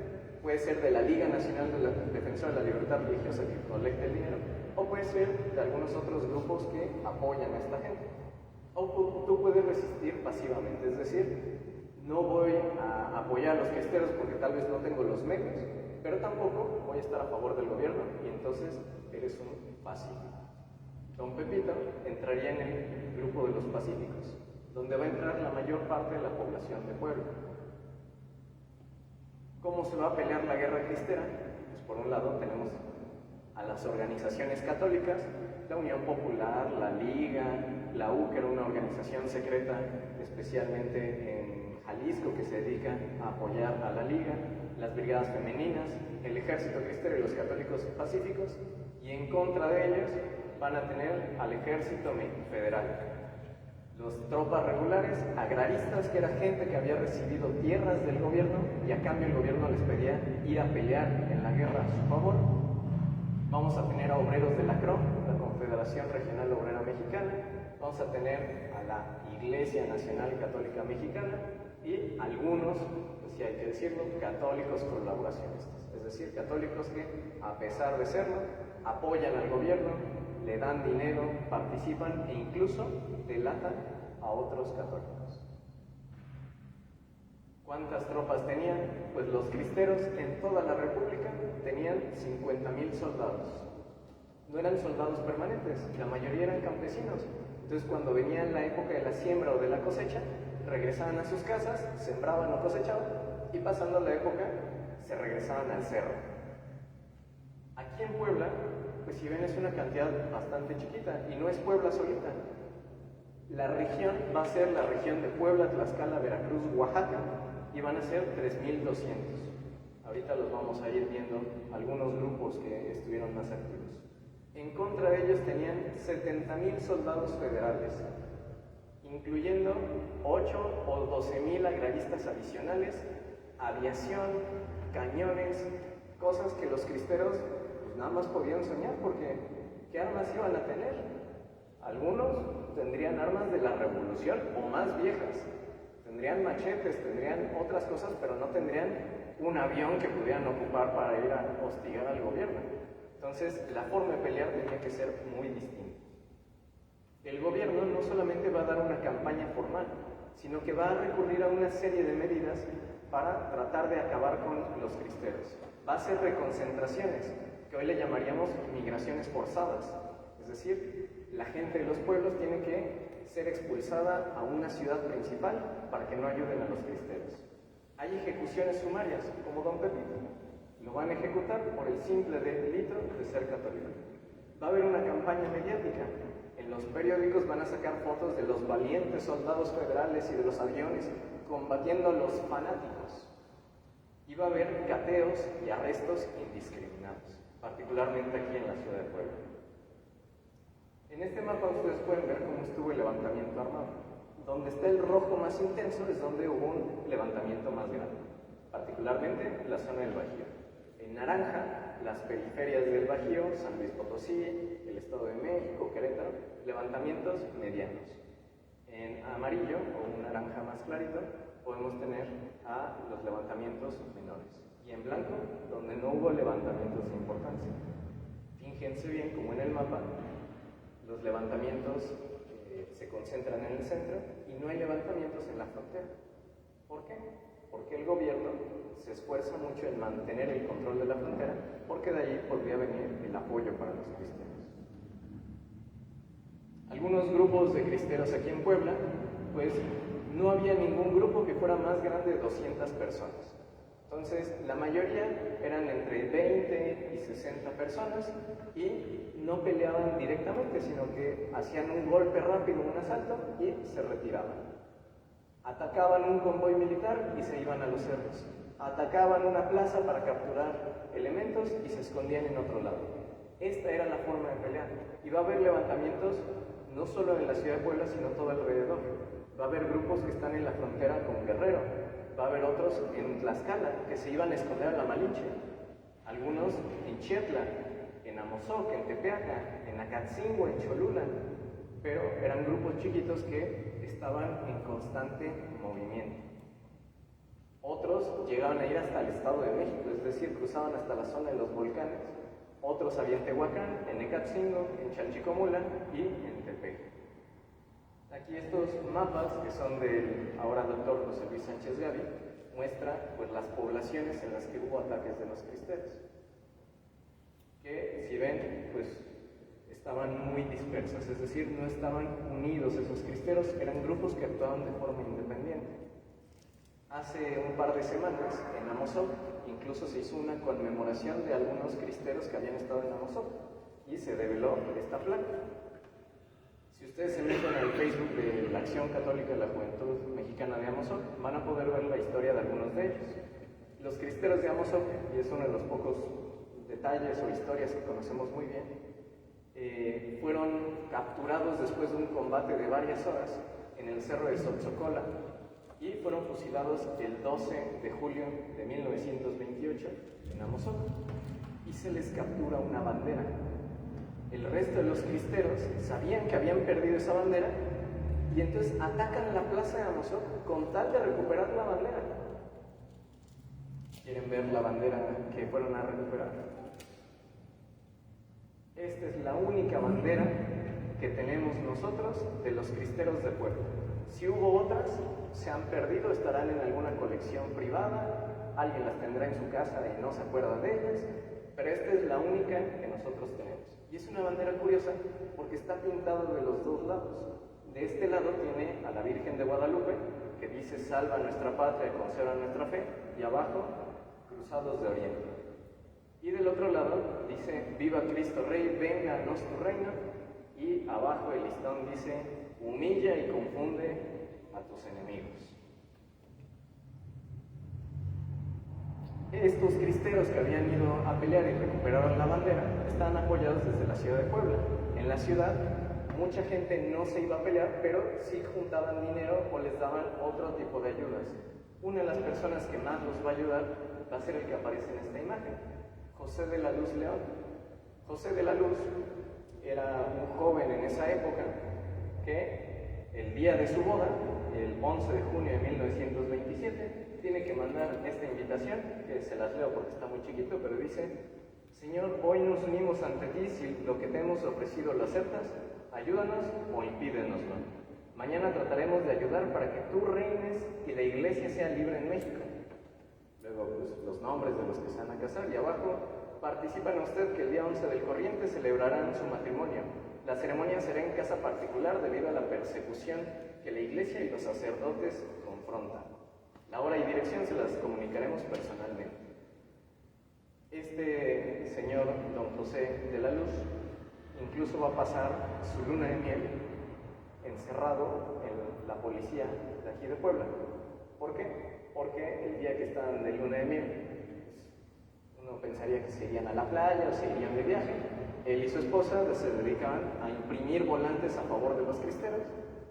puede ser de la Liga Nacional de la Defensora de la Libertad Religiosa que colecta el dinero, o puede ser de algunos otros grupos que apoyan a esta gente. O tú puedes resistir pasivamente, es decir, no voy a apoyar a los cristeros porque tal vez no tengo los medios, pero tampoco voy a estar a favor del gobierno y entonces eres un pacífico. Don Pepito entraría en el grupo de los pacíficos, donde va a entrar la mayor parte de la población de Puebla. ¿Cómo se va a pelear la guerra cristera? Pues por un lado tenemos a las organizaciones católicas, la Unión Popular, la Liga, la U, que era una organización secreta especialmente en Jalisco que se dedica a apoyar a la Liga, las brigadas femeninas, el ejército cristero y los católicos pacíficos, y en contra de ellos van a tener al ejército federal, los tropas regulares, agraristas, que era gente que había recibido tierras del gobierno y a cambio el gobierno les pedía ir a pelear en la guerra a su favor. Vamos a tener a obreros de la CRO, la Confederación Regional Obrera Mexicana, vamos a tener a la Iglesia Nacional Católica Mexicana y algunos, pues sí hay que decirlo, católicos colaboracionistas, es decir, católicos que, a pesar de serlo, apoyan al gobierno, le dan dinero, participan e incluso delatan a otros católicos. ¿Cuántas tropas tenían? Pues los cristeros en toda la República tenían 50,000 soldados. no eran soldados permanentes, la mayoría eran campesinos. Entonces cuando venía la época de la siembra o de la cosecha, regresaban a sus casas, sembraban o cosechaban, y pasando la época, se regresaban al cerro. Aquí en Puebla, pues si ven es una cantidad bastante chiquita, y no es Puebla solita. La región va a ser la región de Puebla, Tlaxcala, Veracruz, Oaxaca, y van a ser 3,200. Ahorita los vamos a ir viendo algunos grupos que estuvieron más activos. En contra de ellos tenían 70,000 soldados federales, incluyendo 8 o 12,000 agraristas adicionales, aviación, cañones, cosas que los cristeros pues, nada más podían soñar, porque ¿qué armas iban a tener? Algunos tendrían armas de la revolución o más viejas, tendrían machetes, tendrían otras cosas, pero no tendrían un avión que pudieran ocupar para ir a hostigar al gobierno. Entonces, la forma de pelear tenía que ser muy distinta. El gobierno no solamente va a dar una campaña formal, sino que va a recurrir a una serie de medidas para tratar de acabar con los cristeros. Va a hacer reconcentraciones, que hoy le llamaríamos migraciones forzadas. Es decir, la gente de los pueblos tiene que ser expulsada a una ciudad principal para que no ayuden a los cristeros. Hay ejecuciones sumarias, como Don Pepito. Lo van a ejecutar por el simple delito de ser católico. Va a haber una campaña mediática. En los periódicos van a sacar fotos de los valientes soldados federales y de los aviones combatiendo a los fanáticos. Y va a haber cateos y arrestos indiscriminados, particularmente aquí en la ciudad de Puebla. En este mapa ustedes pueden ver cómo estuvo el levantamiento armado. Donde está el rojo más intenso es donde hubo un levantamiento más grande, particularmente en la zona del Bajío. En naranja, las periferias del Bajío, San Luis Potosí, el Estado de México, Querétaro, levantamientos medianos. En amarillo, o un naranja más clarito, podemos tener a los levantamientos menores. Y en blanco, donde no hubo levantamientos de importancia. Fíjense bien, como en el mapa, los levantamientos se concentran en el centro y no hay levantamientos en la frontera. ¿Por qué? Porque el gobierno se esfuerza mucho en mantener el control de la frontera, porque de ahí podría venir el apoyo para los cristeros. Algunos grupos de cristeros aquí en Puebla, pues no había ningún grupo que fuera más grande de 200 personas. Entonces, la mayoría eran entre 20 y 60 personas y no peleaban directamente, sino que hacían un golpe rápido, un asalto y se retiraban. Atacaban un convoy militar y se iban a los cerros. Atacaban una plaza para capturar elementos y se escondían en otro lado. Esta era la forma de pelear. Y va a haber levantamientos no solo en la ciudad de Puebla, sino todo alrededor. Va a haber grupos que están en la frontera con Guerrero. Va a haber otros en Tlaxcala que se iban a esconder a la Malinche. Algunos en Chietla, en Amozoc, en Tepeaca, en Acatzingo, en Cholula. Pero eran grupos chiquitos que estaban en constante movimiento. Otros llegaban a ir hasta el Estado de México, es decir, cruzaban hasta la zona de los volcanes. Otros había en Tehuacán, en Ecatzingo, en Chalchicomula y en Tepeji. Aquí estos mapas, que son del ahora doctor José Luis Sánchez Gavi, muestra pues, las poblaciones en las que hubo ataques de los cristeros. Que si ven, pues estaban muy dispersas, es decir, no estaban unidos esos cristeros, eran grupos que actuaban de forma independiente. Hace un par de semanas en Amozoc incluso se hizo una conmemoración de algunos cristeros que habían estado en Amozoc y se develó esta placa. Si ustedes se meten al Facebook de la Acción Católica de la Juventud Mexicana de Amozoc, van a poder ver la historia de algunos de ellos. Los cristeros de Amozoc, y es uno de los pocos detalles o historias que conocemos muy bien, fueron capturados después de un combate de varias horas en el cerro de Sotsocola y fueron fusilados el 12 de julio de 1928 en Amozoc y se les captura una bandera. El resto de los cristeros sabían que habían perdido esa bandera y entonces atacan la plaza de Amozoc con tal de recuperar la bandera. ¿Quieren ver la bandera que fueron a recuperar? Esta es la única bandera que tenemos nosotros de los cristeros de Puebla. Si hubo otras, se han perdido, estarán en alguna colección privada, alguien las tendrá en su casa y no se acuerda de ellas, pero esta es la única que nosotros tenemos. Y Y es una bandera curiosa porque está pintado de los dos lados. De este lado tiene a la Virgen de Guadalupe, que dice salva nuestra patria, conserva nuestra fe, y abajo, cruzados de oriente. Y del otro lado dice viva Cristo Rey, venga a nuestro reino, y abajo el listón dice humilla y confunde a tus enemigos. Estos cristeros que habían ido a pelear y recuperaron la bandera estaban apoyados desde la ciudad de Puebla. En la ciudad mucha gente no se iba a pelear, pero sí juntaban dinero o les daban otro tipo de ayudas. Una de las personas que más los va a ayudar va a ser el que aparece en esta imagen, José de la Luz León. José de la Luz era un joven en esa época que el día de su boda, el 11 de junio de 1927, tiene que mandar esta invitación, que se las leo porque está muy chiquito, pero dice: Señor, hoy nos unimos ante ti, si lo que te hemos ofrecido lo aceptas, ayúdanos o impídenoslo. Mañana trataremos de ayudar para que tú reines y la iglesia sea libre en México. Luego, pues, los nombres de los que se van a casar, y abajo: participan usted que el día 11 del corriente celebrarán su matrimonio. La ceremonia será en casa particular debido a la persecución que la iglesia y los sacerdotes confrontan. La hora y dirección se las comunicaremos personalmente. Este señor, don José de la Luz, incluso va a pasar su luna de miel encerrado en la policía de aquí de Puebla. ¿Por qué? Porque el día que están de luna de miel, uno pensaría que se irían a la playa o se irían de viaje. Él y su esposa se dedicaban a imprimir volantes a favor de los cristeros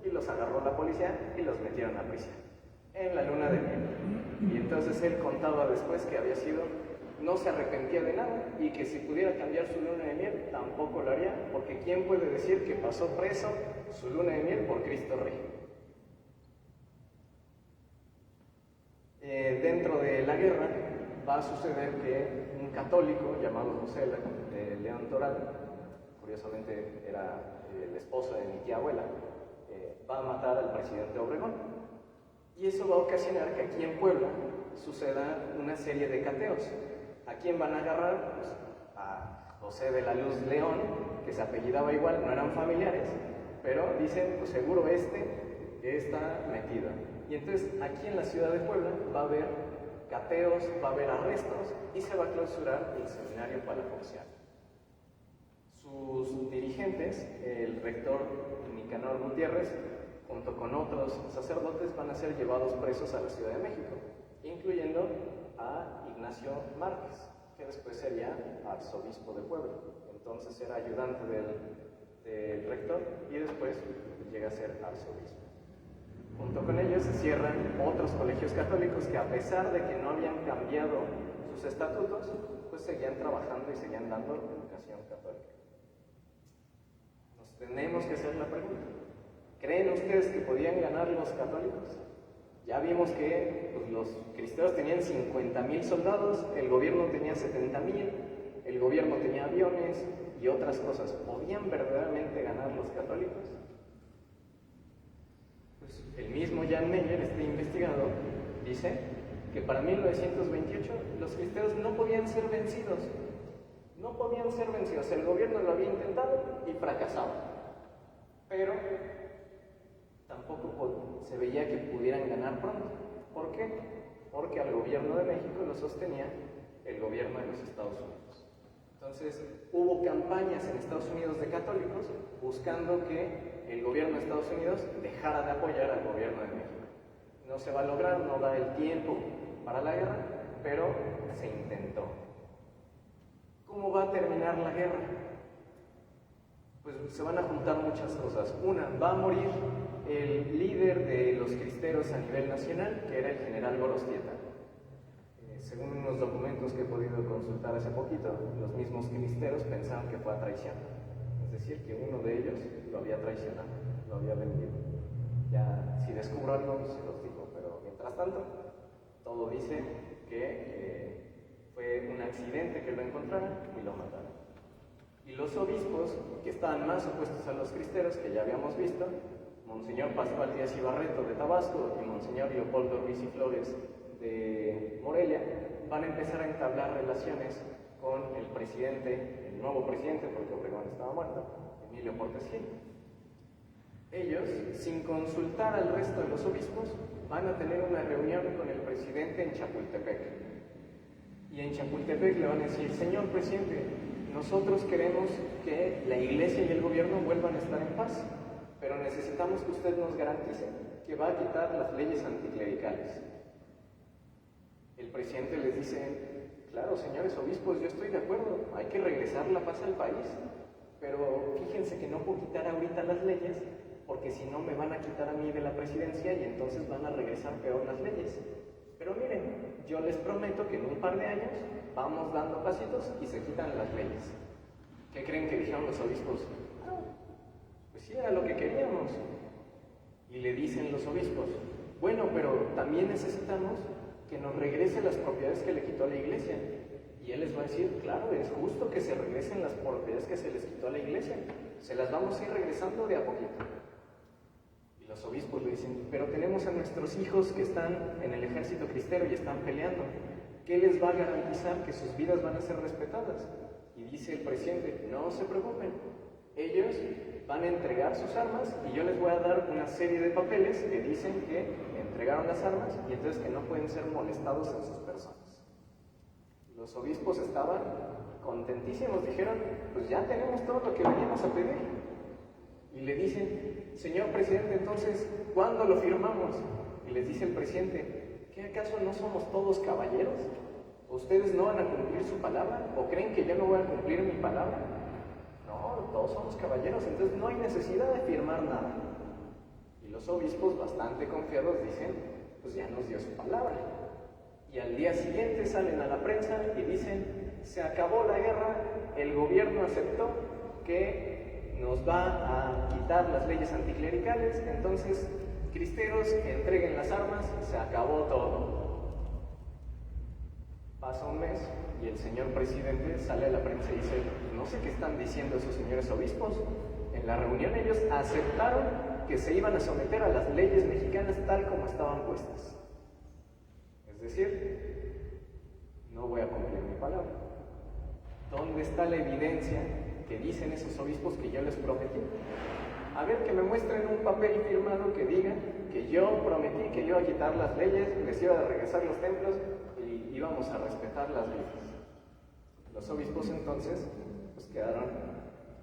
y los agarró la policía y los metieron a prisión en la luna de miel. Y entonces él contaba después que había sido, no se arrepentía de nada y que si pudiera cambiar su luna de miel tampoco lo haría, porque ¿quién puede decir que pasó preso su luna de miel por Cristo Rey? Dentro de la guerra va a suceder que un católico llamado José León Toral, curiosamente era el esposo de mi tía abuela, va a matar al presidente Obregón. Y eso va a ocasionar que aquí en Puebla suceda una serie de cateos. ¿A quién van a agarrar? Pues a José de la Luz León, que se apellidaba igual, no eran familiares, pero dicen, pues seguro que está metido. Y entonces aquí en la ciudad de Puebla va a haber cateos, va a haber arrestos y se va a clausurar el seminario palafoxiano. Sus dirigentes, el rector Nicanor Gutiérrez, junto con otros sacerdotes, van a ser llevados presos a la Ciudad de México, incluyendo a Ignacio Márquez, que después sería arzobispo de Puebla. Entonces era ayudante del rector y después llega a ser arzobispo. Junto con ellos se cierran otros colegios católicos que, a pesar de que no habían cambiado sus estatutos, pues seguían trabajando y seguían dando educación católica. Nos tenemos que hacer la pregunta: ¿creen ustedes que podían ganar los católicos? Ya vimos que pues, los cristianos tenían 50,000 soldados, el gobierno tenía 70,000, el gobierno tenía aviones y otras cosas. ¿Podían verdaderamente ganar los católicos? Pues el mismo Jan Meyer, este investigador, dice que para 1928 los cristianos no podían ser vencidos. No podían ser vencidos. El gobierno lo había intentado y fracasaba. Pero tampoco se veía que pudieran ganar pronto. ¿Por qué? Porque al gobierno de México lo sostenía el gobierno de los Estados Unidos. Entonces, hubo campañas en Estados Unidos de católicos buscando que el gobierno de Estados Unidos dejara de apoyar al gobierno de México. No se va a lograr, no da el tiempo para la guerra, pero se intentó. ¿Cómo va a terminar la guerra? Pues se van a juntar muchas cosas. Una, va a morir el líder de los cristeros a nivel nacional, que era el general Gorostieta. Según unos documentos que he podido consultar hace poquito, los mismos cristeros pensaban que fue a traición. Es decir, que uno de ellos lo había traicionado, lo había vendido. Ya, si descubro algo, se los digo, pero mientras tanto, todo dice que fue un accidente que lo encontraron y lo mataron. Y los obispos, que estaban más opuestos a los cristeros, que ya habíamos visto, Monseñor Pascual Díaz y Barreto de Tabasco y Monseñor Leopoldo Ruiz y Flores de Morelia, van a empezar a entablar relaciones con el presidente el nuevo presidente, porque Obregón estaba muerto, Emilio Portes Gil. Ellos, sin consultar al resto de los obispos, van a tener una reunión con el presidente en Chapultepec. Y en Chapultepec le van a decir: señor presidente, nosotros queremos que la iglesia y el gobierno vuelvan a estar en paz, pero necesitamos que usted nos garantice que va a quitar las leyes anticlericales. El presidente les dice: claro, señores obispos, yo estoy de acuerdo, hay que regresar la paz al país, pero fíjense que no puedo quitar ahorita las leyes, porque si no me van a quitar a mí de la presidencia y entonces van a regresar peor las leyes. Pero miren, yo les prometo que en un par de años vamos dando pasitos y se quitan las leyes. ¿Qué creen que dijeron los obispos? Ah, pues sí, era lo que queríamos. Y le dicen los obispos: bueno, pero también necesitamos que nos regrese las propiedades que le quitó a la iglesia. Y él les va a decir: claro, es justo que se regresen las propiedades que se les quitó a la iglesia. Se las vamos a ir regresando de a poquito. Y los obispos le dicen: pero tenemos a nuestros hijos que están en el ejército cristero y están peleando. ¿Qué les va a garantizar que sus vidas van a ser respetadas? Y dice el presidente: no se preocupen, ellos van a entregar sus armas y yo les voy a dar una serie de papeles que dicen que entregaron las armas y entonces que no pueden ser molestados en sus personas. Los obispos estaban contentísimos, dijeron: pues ya tenemos todo lo que veníamos a pedir. Y le dicen: señor presidente, entonces, ¿cuándo lo firmamos? Y les dice el presidente: ¿qué acaso no somos todos caballeros? ¿Ustedes no van a cumplir su palabra? ¿O creen que yo no voy a cumplir mi palabra? No, todos somos caballeros, entonces no hay necesidad de firmar nada. Y los obispos, bastante confiados, dicen: pues ya nos dio su palabra. Y al día siguiente salen a la prensa y dicen: se acabó la guerra, el gobierno aceptó que nos va a quitar las leyes anticlericales, entonces, cristeros, entreguen las armas, se acabó todo. Pasa un mes y el señor presidente sale a la prensa y dice: no sé qué están diciendo esos señores obispos. En la reunión ellos aceptaron que se iban a someter a las leyes mexicanas tal como estaban puestas. Es decir, no voy a cumplir mi palabra. ¿Dónde está la evidencia que dicen esos obispos que yo les prometí? A ver, que me muestren un papel firmado que diga que yo prometí que yo iba a quitar las leyes, les iba a regresar los templos y íbamos a respetar las leyes. Los obispos entonces pues quedaron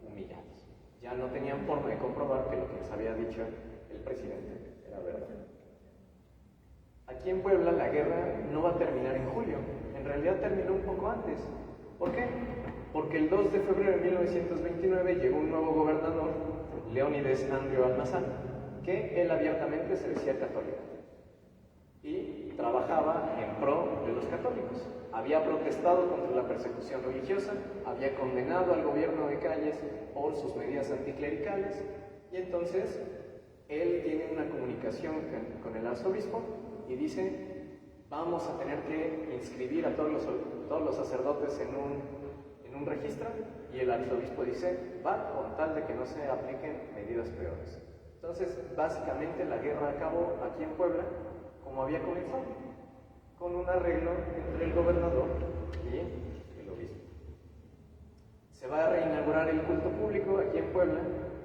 humillados. Ya no tenían forma de comprobar que lo que les había dicho el presidente era verdad. Aquí en Puebla la guerra no va a terminar en julio, en realidad terminó un poco antes. ¿Por qué? Porque el 2 de febrero de 1929 llegó un nuevo gobernador, Leónides Andrio Almazán, que él abiertamente se decía católico y trabajaba en pro de los católicos. Había protestado contra la persecución religiosa, había condenado al gobierno de Calles por sus medidas anticlericales y entonces él tiene una comunicación con el arzobispo y dice: vamos a tener que inscribir a todos los sacerdotes en un registro, y el arzobispo dice: va, con tal de que no se apliquen medidas peores. Entonces, básicamente la guerra acabó aquí en Puebla como había comenzado, con un arreglo entre el gobernador y el obispo. Se va a reinaugurar el culto público aquí en Puebla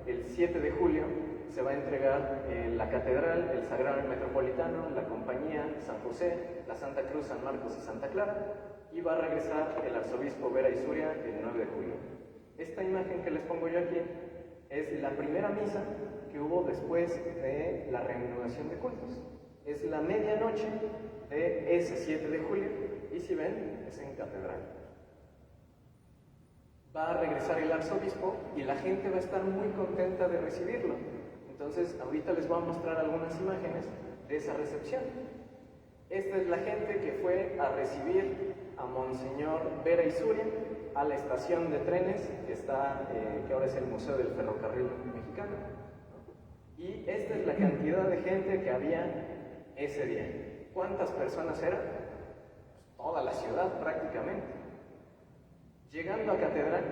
el 7 de julio. Se va a entregar la Catedral, el Sagrario Metropolitano, la Compañía, San José, la Santa Cruz, San Marcos y Santa Clara, y va a regresar el arzobispo Vera Isuria el 9 de julio. Esta imagen que les pongo yo aquí es la primera misa que hubo después de la reanudación de cultos. Es la medianoche de ese 7 de julio, y si ven, es en catedral. Va a regresar el arzobispo y la gente va a estar muy contenta de recibirlo. Entonces, ahorita les voy a mostrar algunas imágenes de esa recepción. Esta es la gente que fue a recibir a Monseñor Vera Isuria a la estación de trenes que ahora es el Museo del Ferrocarril Mexicano. Y esta es la cantidad de gente que había ese día. ¿Cuántas personas eran? Pues toda la ciudad prácticamente. Llegando a catedral,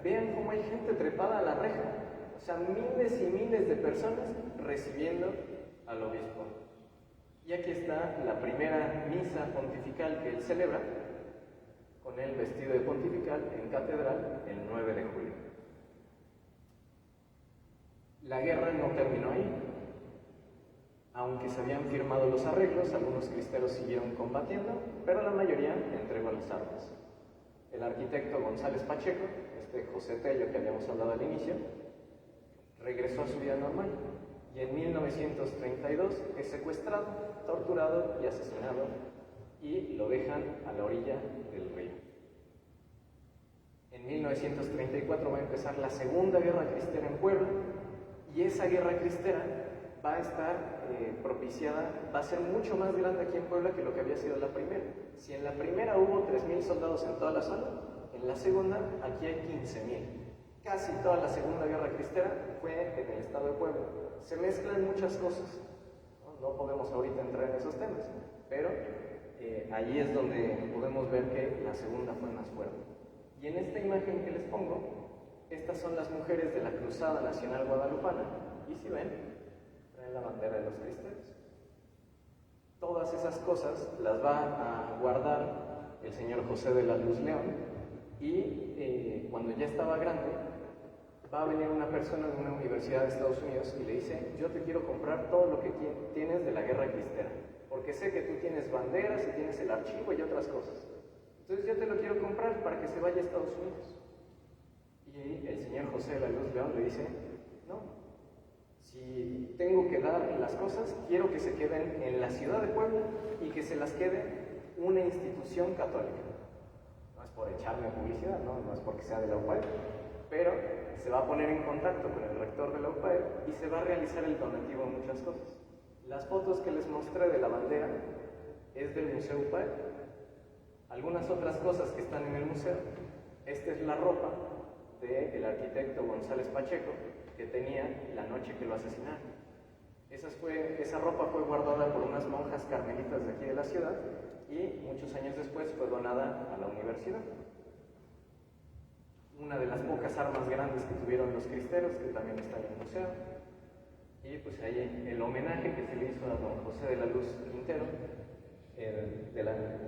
vean cómo hay gente trepada a la reja. O sea, miles y miles de personas recibiendo al obispo. Y aquí está la primera misa pontifical que él celebra, con él vestido de pontifical en catedral el 9 de julio. La guerra no terminó ahí. Aunque se habían firmado los arreglos, algunos cristeros siguieron combatiendo, pero la mayoría entregó las armas. El arquitecto González Pacheco, José Tello que habíamos hablado al inicio, regresó a su vida normal y en 1932 es secuestrado, torturado y asesinado y lo dejan a la orilla del río. En 1934 va a empezar la Segunda Guerra Cristera en Puebla y esa guerra cristera va a estar propiciada, va a ser mucho más grande aquí en Puebla que lo que había sido la primera. Si en la primera hubo 3,000 soldados en toda la zona, en la segunda aquí hay 15,000. Casi toda la Segunda Guerra Cristera fue en el estado de Puebla. Se mezclan muchas cosas, no podemos ahorita entrar en esos temas, pero allí es donde podemos ver que la segunda fue más fuerte. Y en esta imagen que les pongo, estas son las mujeres de la Cruzada Nacional Guadalupana, y si ven, traen la bandera de los cristeros. Todas esas cosas las va a guardar el señor José de la Luz León, y cuando ya estaba grande, va a venir una persona de una universidad de Estados Unidos y le dice: yo te quiero comprar todo lo que tienes de la guerra cristera, porque sé que tú tienes banderas y tienes el archivo y otras cosas. Entonces yo te lo quiero comprar para que se vaya a Estados Unidos. Y el señor José de la Luz León le dice: no, si tengo que dar las cosas, quiero que se queden en la ciudad de Puebla y que se las quede una institución católica. No es por echarme publicidad, no es porque sea de la UPAEP, pero se va a poner en contacto con el rector de la UPAEP y se va a realizar el donativo de muchas cosas. Las fotos que les mostré de la bandera es del Museo UPAEP. Algunas otras cosas que están en el museo, esta es la ropa del arquitecto González Pacheco que tenía la noche que lo asesinaron. Esa ropa fue guardada por unas monjas carmelitas de aquí de la ciudad y muchos años después fue donada a la universidad. Una de las pocas armas grandes que tuvieron los cristeros, que también está en el museo. Y pues ahí el homenaje que se le hizo a don José de la Luz Quintero, de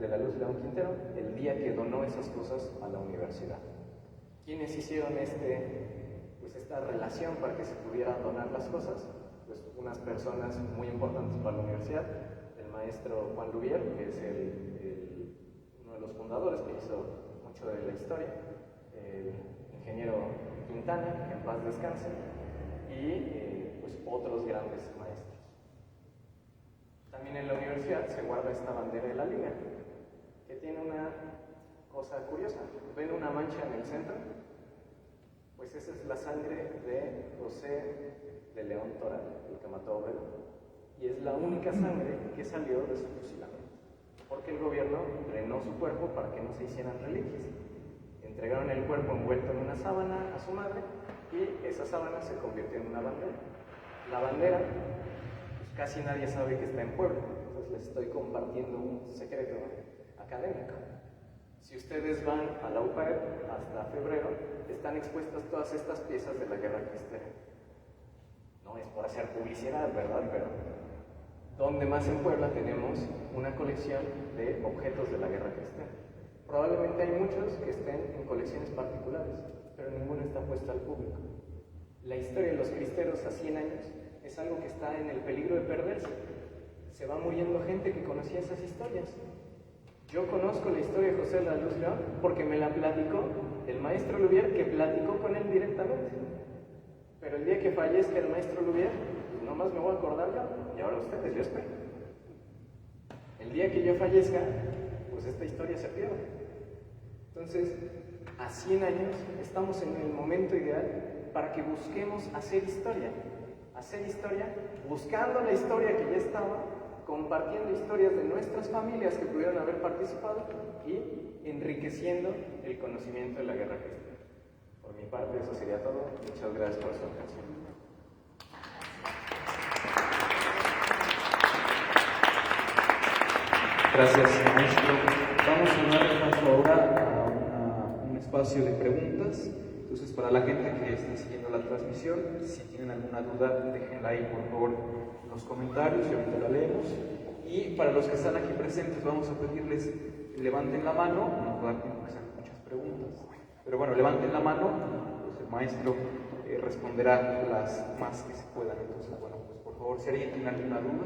la Luz León Quintero, el día que donó esas cosas a la universidad. ¿Quiénes hicieron esta relación para que se pudieran donar las cosas? Pues unas personas muy importantes para la universidad, el maestro Juan Lubier, que es uno de los fundadores que hizo mucho de la historia, el ingeniero Quintana, que en paz descanse, y pues otros grandes maestros. También en la universidad se guarda esta bandera de la Liga, que tiene una cosa curiosa. ¿Ven una mancha en el centro? Pues esa es la sangre de José de León Toral, el que mató a Obregón. Y es la única sangre que salió de su fusilamiento, porque el gobierno drenó su cuerpo para que no se hicieran reliquias. Entregaron el cuerpo envuelto en una sábana a su madre y esa sábana se convirtió en una bandera. La bandera, pues casi nadie sabe que está en Puebla, entonces les estoy compartiendo un secreto académico. Si ustedes van a la UPAEP hasta febrero, están expuestas todas estas piezas de la guerra cristera. No es por hacer publicidad, ¿verdad? Pero ¿dónde más en Puebla tenemos una colección de objetos de la guerra cristera? Probablemente hay muchos que estén en colecciones particulares, pero ninguno está puesto al público. La historia de los cristeros a 100 años es algo que está en el peligro de perderse. Se va muriendo gente que conocía esas historias. Yo conozco la historia de José de la Luz León porque me la platicó el maestro Lubier, que platicó con él directamente. Pero el día que fallezca el maestro Lubier, pues nomás me voy a acordar yo, y ahora ustedes, yo espero. El día que yo fallezca, pues esta historia se pierde. Entonces, a 100 años estamos en el momento ideal para que busquemos hacer historia buscando la historia que ya estaba, compartiendo historias de nuestras familias que pudieron haber participado y enriqueciendo el conocimiento de la guerra cristera. Por mi parte, eso sería todo. Muchas gracias por su atención. Gracias, maestro. Vamos a dar paso ahora a un espacio de preguntas. Entonces, para la gente que está siguiendo la transmisión, si tienen alguna duda, déjenla ahí, por favor, en los comentarios y ahorita la leemos. Y para los que están aquí presentes, vamos a pedirles que levanten la mano, nos va a dar tiempo que Pero bueno, levanten la mano, pues el maestro responderá las más que se puedan. Entonces, bueno, pues por favor, si alguien tiene alguna duda.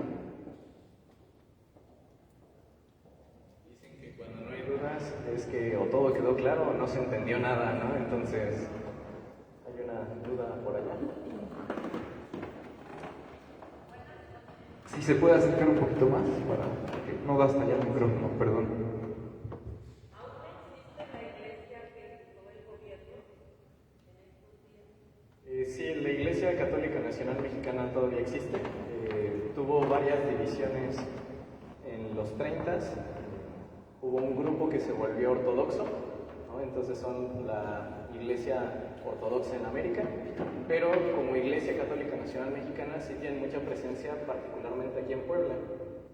Dicen que cuando no hay dudas es que o todo quedó claro o no se entendió nada, ¿no? Entonces, ¿hay una duda por allá? Si se puede acercar un poquito más, para que no da hasta allá el micrófono, perdón. ¿Aún existe la iglesia que todo el gobierno en estos días? Sí, la Iglesia Católica Nacional Mexicana todavía existe. Tuvo varias divisiones en los 30s. Hubo un grupo que se volvió ortodoxo, ¿no? Entonces son la Iglesia Ortodoxa en América, pero como Iglesia Católica Nacional Mexicana sí tienen mucha presencia, particularmente aquí en Puebla.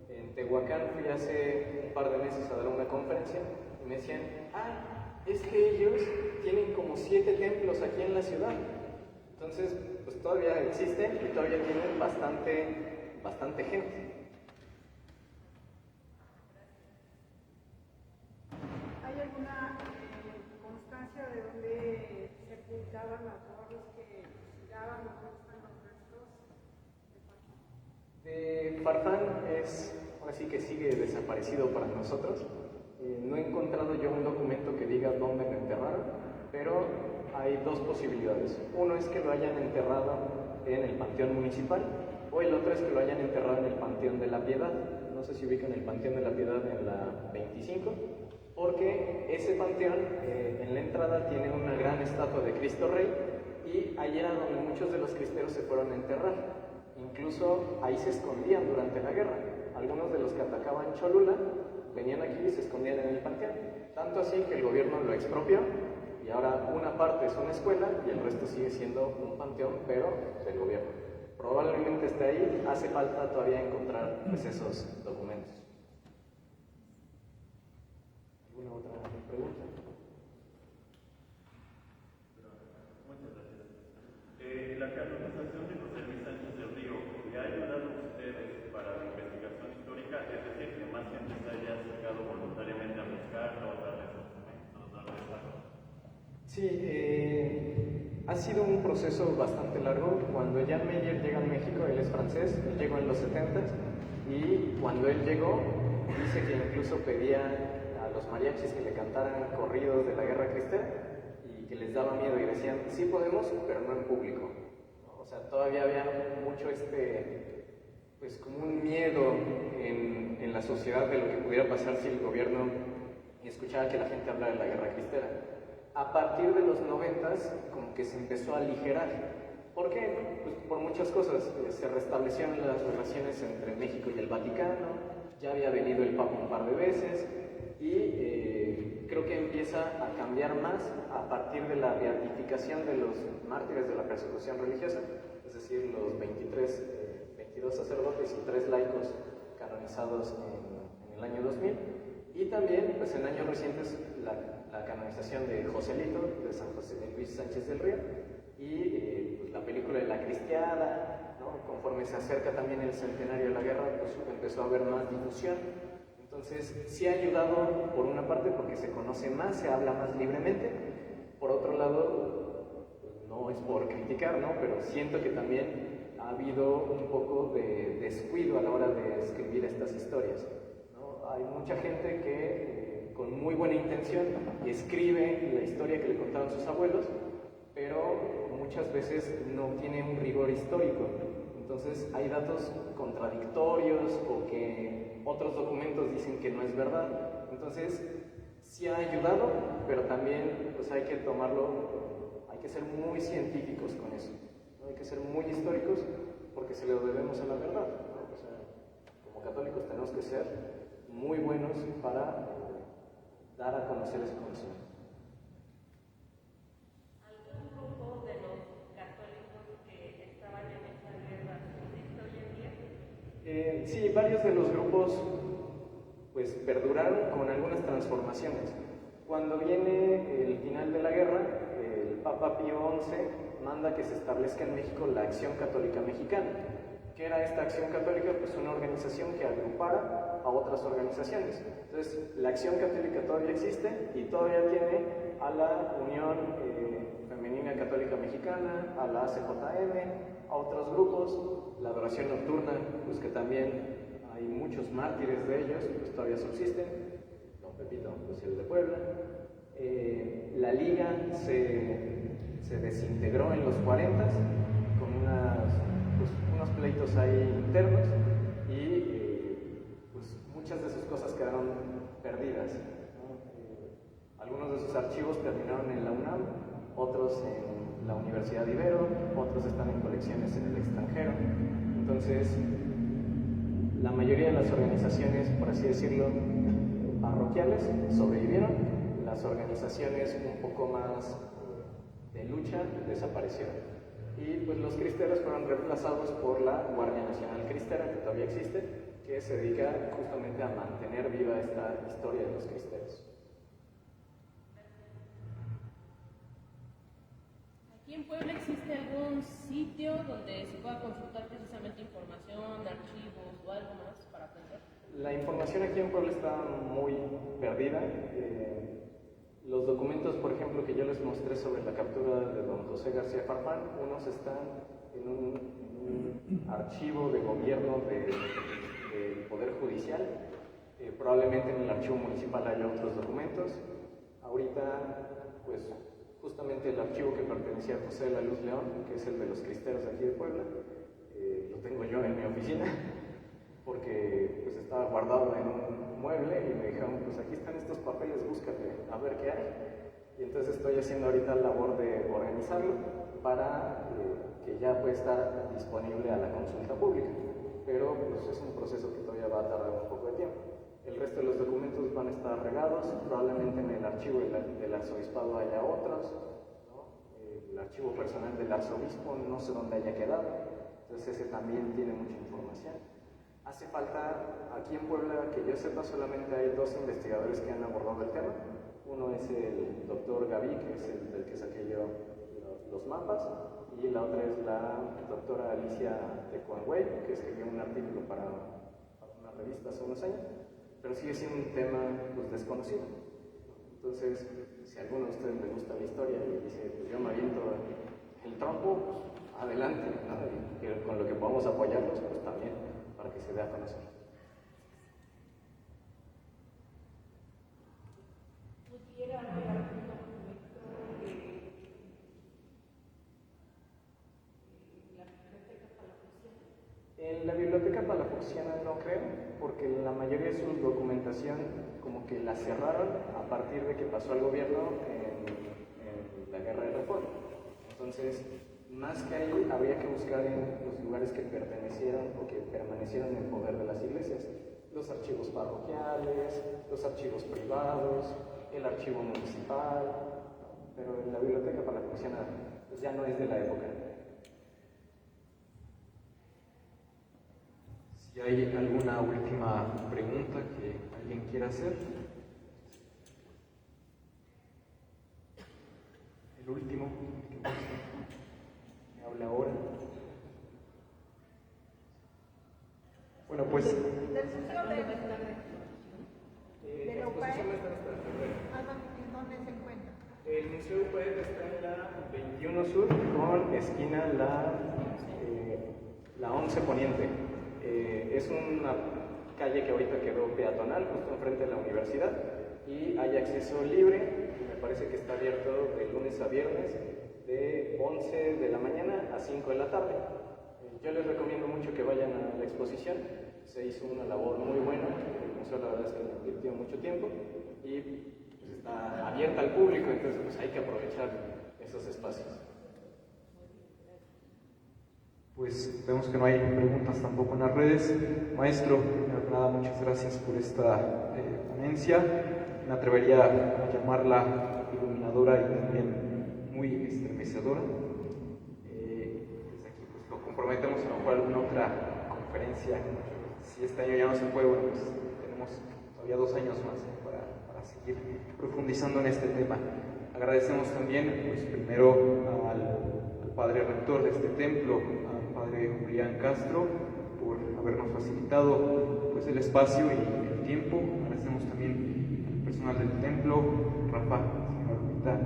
En Tehuacán fui hace un par de meses a dar una conferencia y me decían, es que ellos tienen como 7 templos aquí en la ciudad. Entonces, pues todavía existen y todavía tienen bastante gente. ¿Hay alguna constancia de dónde sepultaban a todos los que llegaban o dónde están los restos De Farfán ahora sí que sigue desaparecido para nosotros. No he encontrado yo un documento que diga dónde lo enterraron, pero hay dos posibilidades. Uno es que lo hayan enterrado en el Panteón Municipal, o el otro es que lo hayan enterrado en el Panteón de la Piedad. No sé si ubican el Panteón de la Piedad en la 25, porque ese panteón en la entrada tiene una gran estatua de Cristo Rey y ahí era donde muchos de los cristeros se fueron a enterrar. Incluso ahí se escondían durante la guerra. Algunos de los que atacaban Cholula venían aquí y se escondían en el panteón. Tanto así que el gobierno lo expropió y ahora una parte es una escuela y el resto sigue siendo un panteón, pero del gobierno. Probablemente esté ahí, hace falta todavía encontrar pues, esos documentos. ¿Alguna otra pregunta? Muchas gracias. La canonización de José Luis Sánchez del Río, ¿le ha ayudado a ustedes para la investigación histórica? Es decir, que más gente se haya acercado voluntariamente a buscarlo, darles documentos, darles algo. Sí, ha sido un proceso bastante largo. Cuando Jan Meyer llega a México, él es francés, él llegó en los 70s y cuando él llegó, dice que incluso pedía a los mariachis que le cantaran corridos de la guerra cristera y que les daba miedo y decían, sí podemos, pero no en público. ¿No? O sea, todavía había mucho pues como un miedo en la sociedad de lo que pudiera pasar si el gobierno escuchaba que la gente hablara de la guerra cristera. A partir de los 90s, como que se empezó a aligerar. ¿Por qué? Pues por muchas cosas. Se restablecieron las relaciones entre México y el Vaticano, ya había venido el Papa un par de veces, y creo que empieza a cambiar más a partir de la beatificación de los mártires de la persecución religiosa, es decir, los 22 sacerdotes y 3 laicos canonizados en el año 2000, y también pues, en años recientes la canonización de Joselito, de San José Luis Sánchez del Río, y pues, la película de La Cristiada, ¿no? Conforme se acerca también el centenario de la guerra, pues empezó a haber más difusión. Entonces, sí ha ayudado por una parte porque se conoce más, se habla más libremente. Por otro lado, no es por criticar, ¿no? Pero siento que también ha habido un poco de descuido a la hora de escribir estas historias, ¿no? Hay mucha gente que con muy buena intención escribe la historia que le contaron sus abuelos, pero muchas veces no tiene un rigor histórico. Entonces hay datos contradictorios o que otros documentos dicen que no es verdad. Entonces sí ha ayudado, pero también pues, hay que tomarlo, hay que ser muy científicos con eso, ¿no? Hay que ser muy históricos porque se lo debemos a la verdad, ¿no? O sea, como católicos tenemos que ser muy buenos para dar a conocer ese conocimiento. ¿Algún grupo de los católicos que estaban en esa guerra existe hoy en día? Sí, varios de los grupos pues perduraron con algunas transformaciones. Cuando viene el final de la guerra, el Papa Pío XI manda que se establezca en México la Acción Católica Mexicana. ¿Qué era esta Acción Católica? Pues una organización que agrupara a otras organizaciones. Entonces, la Acción Católica todavía existe y todavía tiene a la Unión Femenina Católica Mexicana, a la ACJM, a otros grupos, la adoración nocturna, pues que también hay muchos mártires de ellos, pues todavía subsisten, don Pepito, pues el de Puebla. La liga se desintegró en los 40 con unos pleitos ahí internos y pues muchas de sus cosas quedaron perdidas, ¿no? Algunos de sus archivos terminaron en la UNAM, otros en la Universidad de Ibero, otros están en colecciones en el extranjero. Entonces, la mayoría de las organizaciones, por así decirlo, parroquiales sobrevivieron, las organizaciones un poco más de lucha desaparecieron. Y pues los cristeros fueron reemplazados por la Guardia Nacional Cristera, que todavía existe, que se dedica justamente a mantener viva esta historia de los cristeros. ¿Aquí en Puebla existe algún sitio donde se pueda consultar precisamente información, archivos o algo más para aprender? La información aquí en Puebla está muy perdida. Los documentos, por ejemplo, que yo les mostré sobre la captura de don José García Farfán, unos están en un archivo de gobierno del Poder Judicial. Probablemente en el archivo municipal haya otros documentos. Ahorita, pues, justamente el archivo que pertenecía a José de la Luz León, que es el de los cristeros de aquí de Puebla, lo tengo yo en mi oficina, porque pues estaba guardado en un mueble y me dijeron, pues aquí están estos papeles, búscate a ver qué hay. Y entonces estoy haciendo ahorita la labor de organizarlo para que ya pueda estar disponible a la consulta pública. Pero pues es un proceso que todavía va a tardar un poco de tiempo. El resto de los documentos van a estar regados, probablemente en el archivo del arzobispado haya otros, ¿no? El archivo personal del arzobispo no sé dónde haya quedado, entonces ese también tiene mucha información. Hace falta, aquí en Puebla, que yo sepa, solamente hay 2 investigadores que han abordado el tema. Uno es el doctor Gaví, que es el del que saqué yo los mapas, y la otra es la doctora Alicia de Conway, que escribió un artículo para una revista hace unos años, pero sigue siendo un tema pues, desconocido. Entonces, si a alguno de ustedes le gusta la historia y dice, pues yo me aviento el trompo, pues adelante, ¿no? Y con lo que podamos apoyarlos, pues también, para que se dé a conocer. ¿Pudiera haber algún documento de la biblioteca palafoxiana? En la biblioteca palafoxiana no creo, porque la mayoría de su documentación como que la cerraron a partir de que pasó el gobierno en la guerra de reforma. Entonces, más que ahí, habría que buscar en los lugares que pertenecieron o que permanecieron en poder de las iglesias. Los archivos parroquiales, los archivos privados, el archivo municipal, pero en la biblioteca palafoxiana pues ya no es de la época. Si hay alguna última pregunta que alguien quiera hacer. El último que habla ahora. Bueno, pues Del Museo de la UPAE, ¿en dónde se encuentra? El Museo UPAE está en la 21 Sur con esquina la 11 Poniente. Es una calle que ahorita quedó peatonal justo enfrente de la universidad y hay acceso libre. Me parece que está abierto de lunes a viernes de 11 de la mañana a 5 de la tarde. Yo les recomiendo mucho que vayan a la exposición. Se hizo una labor muy buena. El museo la verdad es que le invirtió mucho tiempo y pues, está abierta al público, entonces pues, hay que aprovechar esos espacios. Pues vemos que no hay preguntas tampoco en las redes. Maestro, nada, muchas gracias por esta ponencia. Me atrevería a llamarla iluminadora y también muy estremecedora. Desde aquí pues, lo comprometemos a lo mejor alguna otra conferencia. Si este año ya no se puede, bueno, pues tenemos todavía 2 años más para seguir profundizando en este tema. Agradecemos también, pues primero al padre rector de este templo, Padre Julián Castro, por habernos facilitado pues, el espacio y el tiempo. Agradecemos también al personal del templo, Rafa, señor Martita,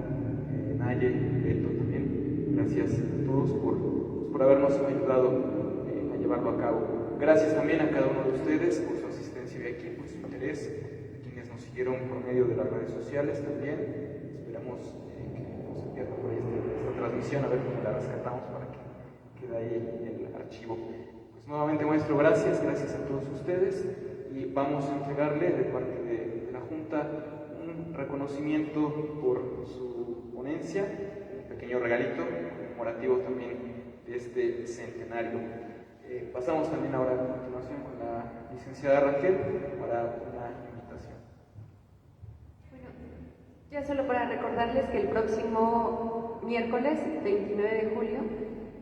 Naye, Beto también. Gracias a todos por habernos ayudado a llevarlo a cabo. Gracias también a cada uno de ustedes por su asistencia hoy aquí, por su interés, a quienes nos siguieron por medio de las redes sociales también. Esperamos que no se pierda por ahí esta transmisión, a ver cómo la rescatamos para que quede ahí el archivo. Pues nuevamente, maestro, gracias a todos ustedes, y vamos a entregarle de parte de la Junta un reconocimiento por su ponencia, un pequeño regalito conmemorativo también de este centenario. Pasamos también ahora a continuación con la licenciada Raquel para una invitación. Bueno, ya solo para recordarles que el próximo miércoles 29 de julio,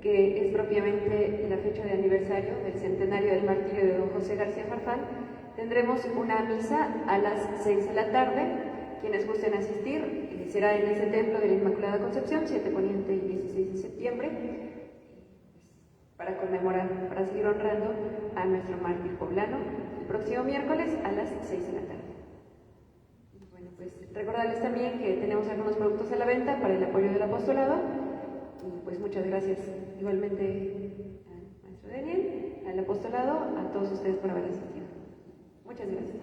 que es propiamente la fecha de aniversario del centenario del martirio de don José García Farfán, tendremos una misa a las 6 de la tarde. Quienes gusten asistir, será en ese templo de la Inmaculada Concepción, 7 Poniente y 16 de septiembre, para conmemorar, para seguir honrando a nuestro mártir poblano, el próximo miércoles a las 6 de la tarde. Y bueno, pues recordarles también que tenemos algunos productos a la venta para el apoyo del apostolado, y pues muchas gracias igualmente al maestro Daniel, al apostolado, a todos ustedes por haber asistido. Muchas gracias.